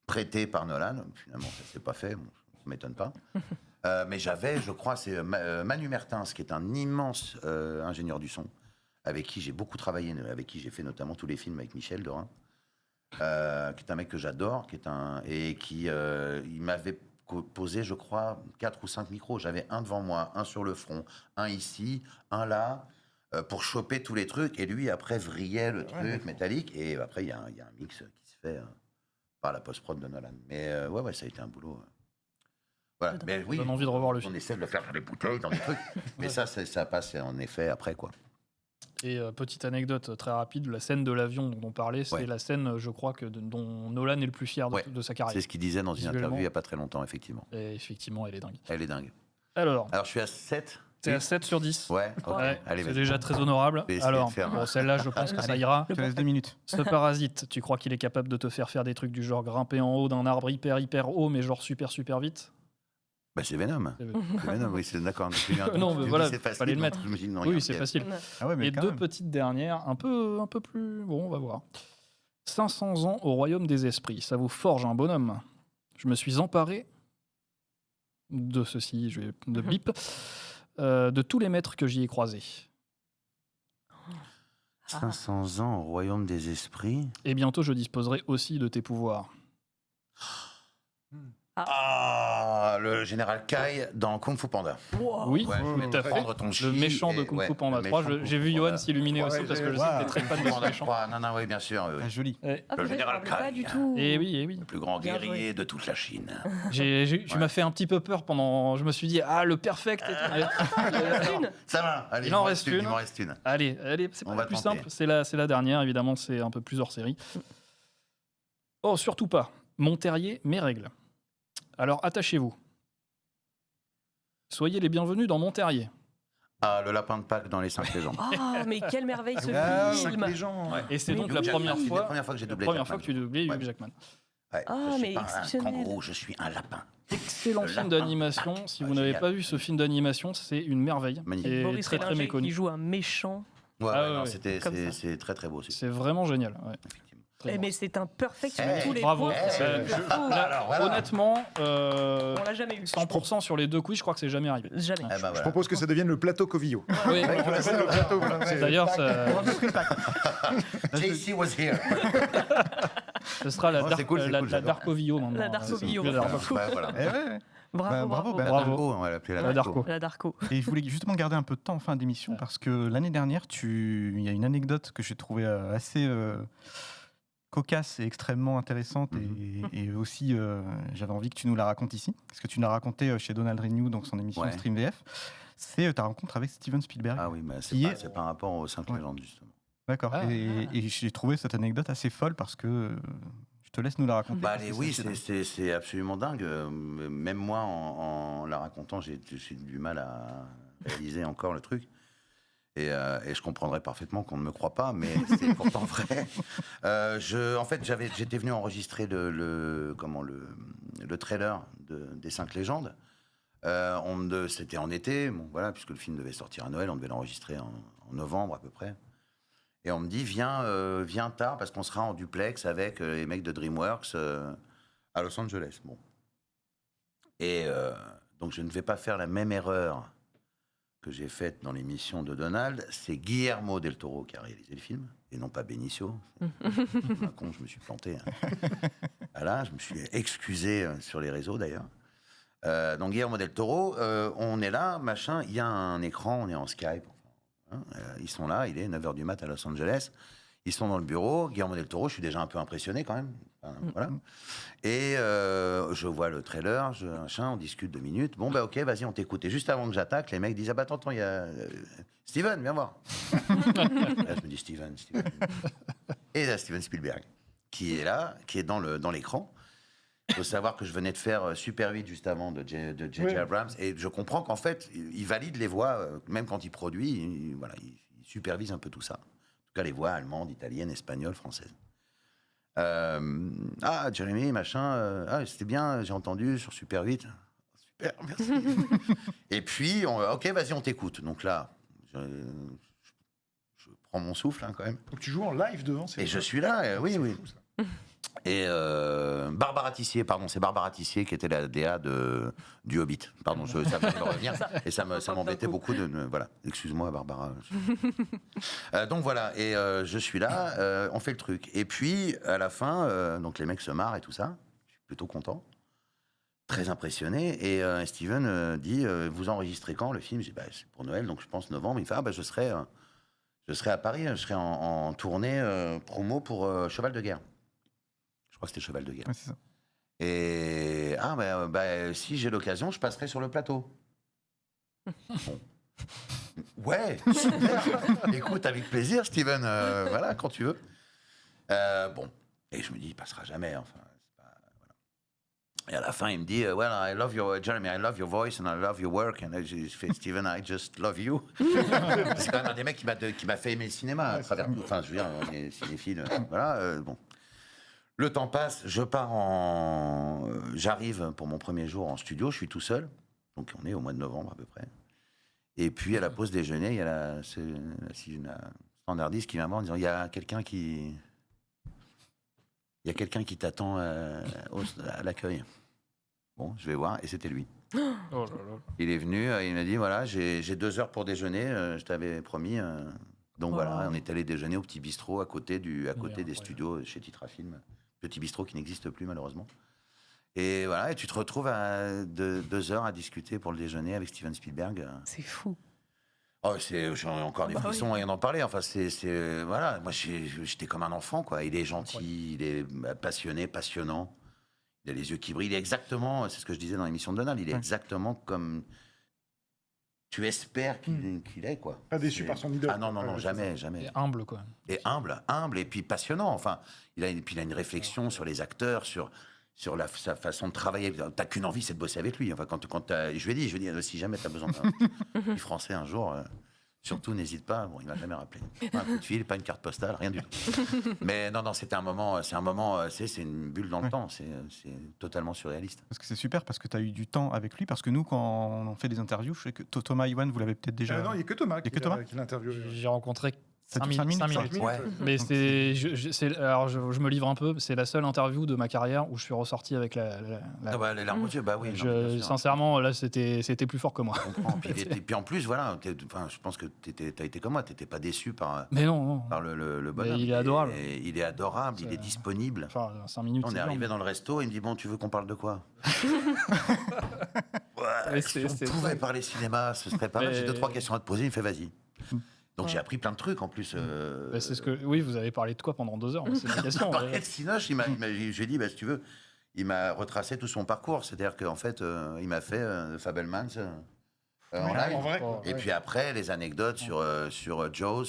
prêté par Nolan. Finalement, ça s'est pas fait. Bon, ça m'étonne pas. Mais j'avais, je crois, c'est Manu Mertens, qui est un immense ingénieur du son, avec qui j'ai beaucoup travaillé, avec qui j'ai fait notamment tous les films avec Michel Dorin, qui est un mec que j'adore, il m'avait posé, je crois, 4 ou 5 micros. J'avais un devant moi, un sur le front, un ici, un là, pour choper tous les trucs. Et lui, après, vrillait le truc métallique. Et après, il y a un mix qui se fait par la post-prod de Nolan. Mais ça a été un boulot. Voilà. Mais oui, donne envie de revoir le film. On essaie de le faire dans des bouteilles, dans des trucs. Mais ça passe en effet après, quoi. Et petite anecdote très rapide, la scène de l'avion dont on parlait, c'est la scène, je crois, dont Nolan est le plus fier de sa carrière. C'est ce qu'il disait dans une interview il n'y a pas très longtemps, effectivement. Et effectivement, elle est dingue. Elle est dingue. Alors je suis à 7. T'es à 7 sur 10. Ouais, okay. Ouais, allez, c'est déjà très honorable. Alors, celle-là, je pense que ça ira. Je te laisse 2 minutes. Ce parasite, tu crois qu'il est capable de te faire des trucs du genre grimper en haut d'un arbre hyper haut, mais genre super vite? C'est Venom. C'est Venom, oui, c'est d'accord. Non, mais voilà, c'est facile. Fallait le mettre. Oui, c'est facile. Ah ouais, mais et 2 petites dernières, un peu plus. Bon, on va voir. 500 ans au royaume des esprits. Ça vous forge un bonhomme. Je me suis emparé de ceci, de bip, de tous les maîtres que j'y ai croisés. 500 ans au royaume des esprits. Et bientôt, je disposerai aussi de tes pouvoirs. Le général Kai dans Kung Fu Panda. Wow. Oui, tout à fait. Le méchant de Kung Fu Panda 3. J'ai vu Johan s'illuminer aussi parce que je sais que t'es très fan de ce méchant. Non, oui, bien sûr. Oui. Joli. Le général Kai. Pas du tout. Et oui. Le plus grand guerrier de toute la Chine. Tu m'as fait un petit peu peur pendant. Je me suis dit, le perfect. Ça va. Allez, il m'en reste une. Allez, c'est pas plus simple. C'est la dernière, évidemment, c'est un peu plus hors série. Oh, surtout pas. Monterrier, mes règles. Alors, attachez-vous. Soyez les bienvenus dans Monterrier. Le lapin de Pâques dans les 5 légendes. Mais quelle merveille ce film. Et c'est donc la première fois que j'ai doublé que tu doublais Hugh Jackman. Je suis pas un kangourou, je suis un lapin. Excellent film d'animation. Si vous n'avez pas vu ce film d'animation, c'est une merveille. Magnifique. Boris très Rélingé méconnu. qui joue un méchant. C'est très très beau. C'est vraiment génial. Mais c'est un perfect sur tous les bravo. points. Honnêtement, on l'a jamais eu. 100% sur les 2 quiz, je crois que c'est jamais arrivé. Jamais. Je propose que ça devienne le plateau Covillo. Oui. D'ailleurs, JC was here. Ce sera la Darkovio maintenant. La Darkovio. Bravo. On va l'appeler la Darko. Et je voulais justement garder un peu de temps en fin d'émission parce que l'année dernière, il y a une anecdote que j'ai trouvée assez cocasse et extrêmement intéressante et aussi j'avais envie que tu nous la racontes ici parce que tu nous l'as raconté chez Donald Renew dans son émission Stream VF. C'est ta rencontre avec Steven Spielberg. Ah oui, mais c'est par rapport aux 5 légendes justement. D'accord. Et j'ai trouvé cette anecdote assez folle parce que je te laisse nous la raconter. Oui, c'est absolument dingue. Même moi, en la racontant, j'ai du mal à réaliser encore le truc. Et je comprendrais parfaitement qu'on ne me croit pas, mais c'est pourtant vrai. En fait, j'étais venu enregistrer le trailer des 5 légendes. C'était en été, puisque le film devait sortir à Noël, on devait l'enregistrer en novembre à peu près. Et on me dit, viens tard, parce qu'on sera en duplex avec les mecs de DreamWorks à Los Angeles. Bon. Et donc, je ne vais pas faire la même erreur que j'ai faite dans l'émission de Donald. C'est Guillermo del Toro qui a réalisé le film, et non pas Benicio. Un con, je me suis planté. Voilà, je me suis excusé sur les réseaux, d'ailleurs. Donc, Guillermo del Toro, on est là, machin, il y a un écran, on est en Skype. Ils sont là, il est 9h du mat à Los Angeles. Ils sont dans le bureau. Guillermo del Toro, je suis déjà un peu impressionné quand même. Voilà. Et je vois le trailer, on discute 2 minutes. Bon, ok, vas-y, on t'écoute. Et juste avant que j'attaque, les mecs disent, ah bah attends, il y a Steven, viens voir. Là, je me dis, Steven. Et il y a Steven Spielberg, qui est là, qui est dans l'écran. Il faut savoir que je venais de faire Super 8 juste avant de J.J. Abrams. Et je comprends qu'en fait, il valide les voix, même quand il produit, il supervise un peu tout ça. En tout cas, les voix allemandes, italiennes, espagnoles, françaises. Jérémy, machin, c'était bien, j'ai entendu sur Super 8. Super, merci. Et puis, ok, vas-y, on t'écoute. Donc là, je prends mon souffle quand même. Donc tu joues en live devant ces Et je suis là, oui. Fou, et Barbara Tissier, c'est Barbara Tissier qui était la DA du Hobbit. Pardon, ça vient de me revenir. Et ça m'embêtait beaucoup voilà, excuse-moi Barbara. Donc voilà, et je suis là, on fait le truc. Et puis, à la fin, donc les mecs se marrent et tout ça. Je suis plutôt content. Très impressionné. Et Steven dit, vous enregistrez quand le film? Je dis, c'est pour Noël, donc je pense novembre. Il fait, je serai à Paris, je serai en tournée promo pour Cheval de guerre. Je crois que c'était Cheval de guerre. Ouais, c'est ça. Et si j'ai l'occasion, je passerai sur le plateau. Bon. Ouais, super. Écoute, avec plaisir, Steven. Voilà, quand tu veux. Bon. Et je me dis, il passera jamais. Enfin, voilà. Et à la fin, il me dit, well, Jeremy, I love your voice and I love your work. And j'ai fait, Steven, I just love you. C'est quand même un des mecs qui m'a fait aimer le cinéma à travers tout. Enfin, je veux dire, on est cinéphiles. Voilà, bon. Le temps passe, j'arrive pour mon premier jour en studio, je suis tout seul, donc on est au mois de novembre à peu près. Et puis à la pause déjeuner, il y a la standardiste qui vient me voir en disant, il y a quelqu'un qui t'attend à l'accueil. Bon, je vais voir, et c'était lui. Oh là là. Il est venu, il m'a dit, voilà, j'ai 2 heures pour déjeuner, je t'avais promis. Donc voilà, on est allé déjeuner au petit bistrot à côté des studios chez Titrafilm. Petit bistrot qui n'existe plus malheureusement. Et voilà, et tu te retrouves à 2 heures à discuter pour le déjeuner avec Steven Spielberg. C'est fou. Oh, j'ai encore des frissons, rien d'en parler. Enfin, voilà, moi j'étais comme un enfant, quoi. Il est gentil, il est passionné, passionnant. Il a les yeux qui brillent. Il est exactement, c'est ce que je disais dans l'émission de Donald, il est exactement comme tu espères qu'il est, quoi. Pas déçu par son idole. Ah non, jamais. Et humble, quoi. Et humble, et puis passionnant. Enfin, il a une réflexion sur les acteurs, sur sa façon de travailler. T'as qu'une envie, c'est de bosser avec lui. Enfin, je lui ai dit, si jamais t'as besoin d'un petit français un jour, surtout n'hésite pas. Bon, il m'a jamais rappelé. Pas un coup de fil, pas une carte postale, rien du tout. Mais non, c'est une bulle dans le temps. C'est totalement surréaliste. Parce que c'est super, parce que tu as eu du temps avec lui. Parce que nous, quand on fait des interviews, je sais que Thomas Iwan, vous l'avez peut-être déjà. Non, il n'y a que Thomas qui l'interviewe. J'ai rencontré 5 minutes. Ouais. Mais alors je me livre un peu. C'est la seule interview de ma carrière où je suis ressorti avec la les larmes aux yeux, oui. Sincèrement, là, c'était plus fort que moi. Je comprends. Et puis en plus, voilà, je pense que t'as été comme moi. T'étais pas déçu par le bonhomme. Mais il est adorable. Il est adorable. Il est disponible. Enfin, 5 minutes. On est arrivé dans le resto. Il me dit, bon, tu veux qu'on parle de quoi? Si on pouvait parler cinéma, ce serait pas mal. J'ai 2-3 questions à te poser. Il me fait, vas-y. Donc j'ai appris plein de trucs en plus. C'est ce que vous avez parlé de quoi pendant 2 heures? C'est une question. Parlé de Cinoche, j'ai dit, si tu veux, il m'a retracé tout son parcours. C'est-à-dire qu'en fait, il m'a fait Fabelmans en live. En vrai. Et puis après, les anecdotes sur Jaws,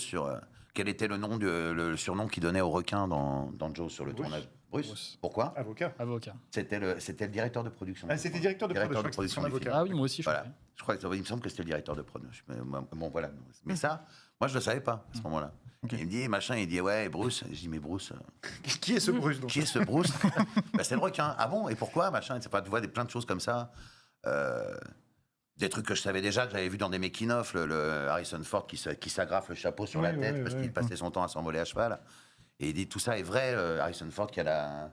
quel était le surnom qu'il donnait au requin dans Jaws sur le tournage. Bruce. Pourquoi? Avocat. C'était le directeur de production. C'était directeur de production. Ah oui, moi aussi, voilà. Je crois il me semble que c'était le directeur de prod. Bon, voilà. Mais ça, moi, je ne le savais pas à ce moment-là. Okay. Il me dit, il dit, ouais, Bruce. Je dis, mais Bruce. Qui est ce Bruce donc? Qui est ce Bruce? C'est le requin. Ah bon? Et pourquoi? Machin. Tu vois plein de choses comme ça. Des trucs que je savais déjà, que j'avais vu dans des making-of, le Harrison Ford qui s'agrafe le chapeau sur la tête parce qu'il passait son temps à s'envoler à cheval. Et il dit tout ça est vrai, Harrison Ford qui a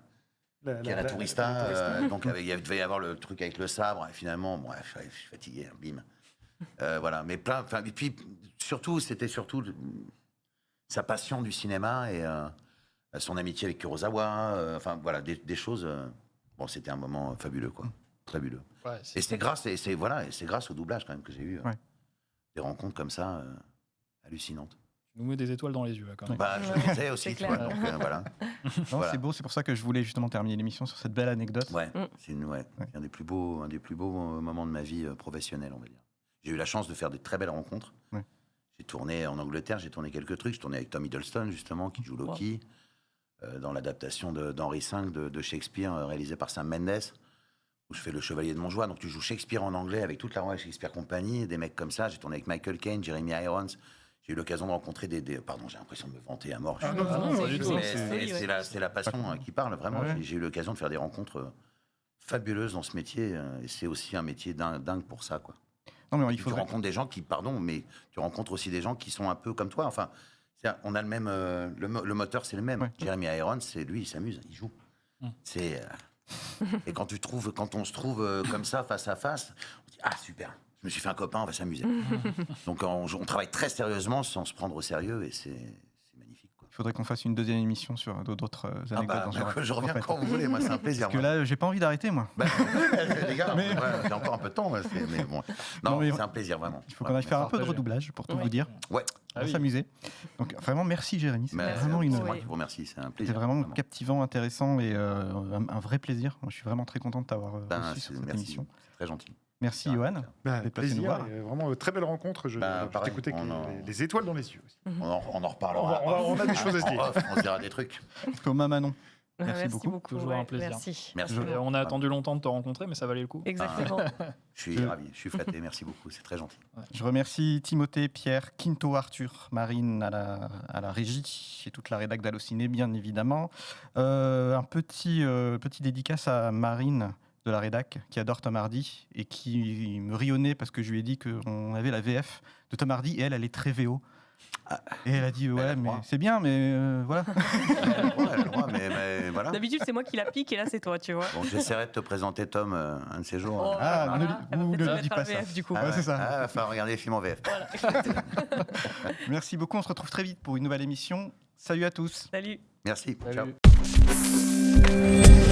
la tourista, donc il devait y avoir le truc avec le sabre, et finalement, bref, je suis fatigué, bim. Voilà, mais et puis c'était surtout sa passion du cinéma et son amitié avec Kurosawa, enfin voilà, des choses. Bon, c'était un moment fabuleux, quoi, fabuleux. Ouais, et c'est grâce au doublage quand même que j'ai eu des rencontres comme ça hallucinantes. Tu nous mets des étoiles dans les yeux, là, quand même. Bah, je le disais aussi, tu vois, donc voilà. Non, c'est beau, c'est pour ça que je voulais justement terminer l'émission sur cette belle anecdote. Ouais, c'est un des plus beaux moments de ma vie professionnelle, on va dire. J'ai eu la chance de faire de très belles rencontres. Ouais. J'ai tourné en Angleterre, j'ai tourné quelques trucs. J'ai tourné avec Tom Hiddleston, justement, qui joue Loki, dans l'adaptation d'Henri V de Shakespeare, réalisée par Sam Mendes, où je fais le Chevalier de Montjoie. Donc tu joues Shakespeare en anglais avec toute la Royal Shakespeare Company, des mecs comme ça. J'ai tourné avec Michael Caine, Jeremy Irons. J'ai eu l'occasion de rencontrer Pardon, j'ai l'impression de me vanter à mort. C'est la passion qui parle, vraiment. Ouais. J'ai eu l'occasion de faire des rencontres fabuleuses dans ce métier. Et c'est aussi un métier dingue pour ça, quoi. Non, mais tu rencontres des gens mais tu rencontres aussi des gens qui sont un peu comme toi. Enfin, on a le même... le moteur, c'est le même. Ouais. Jeremy Irons, c'est lui, il s'amuse, il joue. C'est... et quand on se trouve comme ça, face à face, on dit « Ah, super !» Je me suis fait un copain, on va s'amuser. Donc on travaille très sérieusement sans se prendre au sérieux et c'est magnifique, quoi. Il faudrait qu'on fasse une deuxième émission sur d'autres anecdotes. Je reviens quand vous voulez, moi c'est un plaisir. Parce que là, j'ai pas envie d'arrêter, moi. Les gars, j'ai encore un peu de temps. Mais bon. Non, c'est un plaisir, vraiment. Il faut qu'on aille faire un peu de redoublage, pour tout vous dire. Ouais. On va s'amuser. Donc vraiment, merci Jérémy. C'est vraiment c'est moi qui vous remercie, c'est un plaisir. C'était vraiment captivant, intéressant et un vrai plaisir. Moi, je suis vraiment très content de t'avoir reçu sur cette émission. C'est très gentil. Merci Yoann. Plaisir, vraiment très belle rencontre. Je t'écoutais avec les étoiles dans les yeux aussi. On en reparlera. On a des choses à se dire. On se dira des trucs. Thomas Manon. Merci beaucoup. Toujours un plaisir. Merci. On a attendu longtemps de te rencontrer, mais ça valait le coup. Exactement. Je suis ravi, je suis flatté. Merci beaucoup, c'est très gentil. Je remercie Timothée, Pierre, Quinto, Arthur, Marine à la régie et toute la rédac d'Allociné, bien évidemment. Un petit dédicace à Marine de la rédac qui adore Tom Hardy et qui me rionnait parce que je lui ai dit qu'on avait la VF de Tom Hardy et elle est très VO. Et elle a dit ouais mais c'est bien mais voilà. Elle a le droit, mais voilà. D'habitude c'est moi qui la pique et là c'est toi, tu vois. Bon, j'essaierai de te présenter Tom un de ces jours. Oh, ne dis pas ça. VF, du coup. C'est ça. Il va falloir regarder les films en VF. Voilà. Merci beaucoup, on se retrouve très vite pour une nouvelle émission. Salut à tous. Salut. Merci. Salut. Ciao.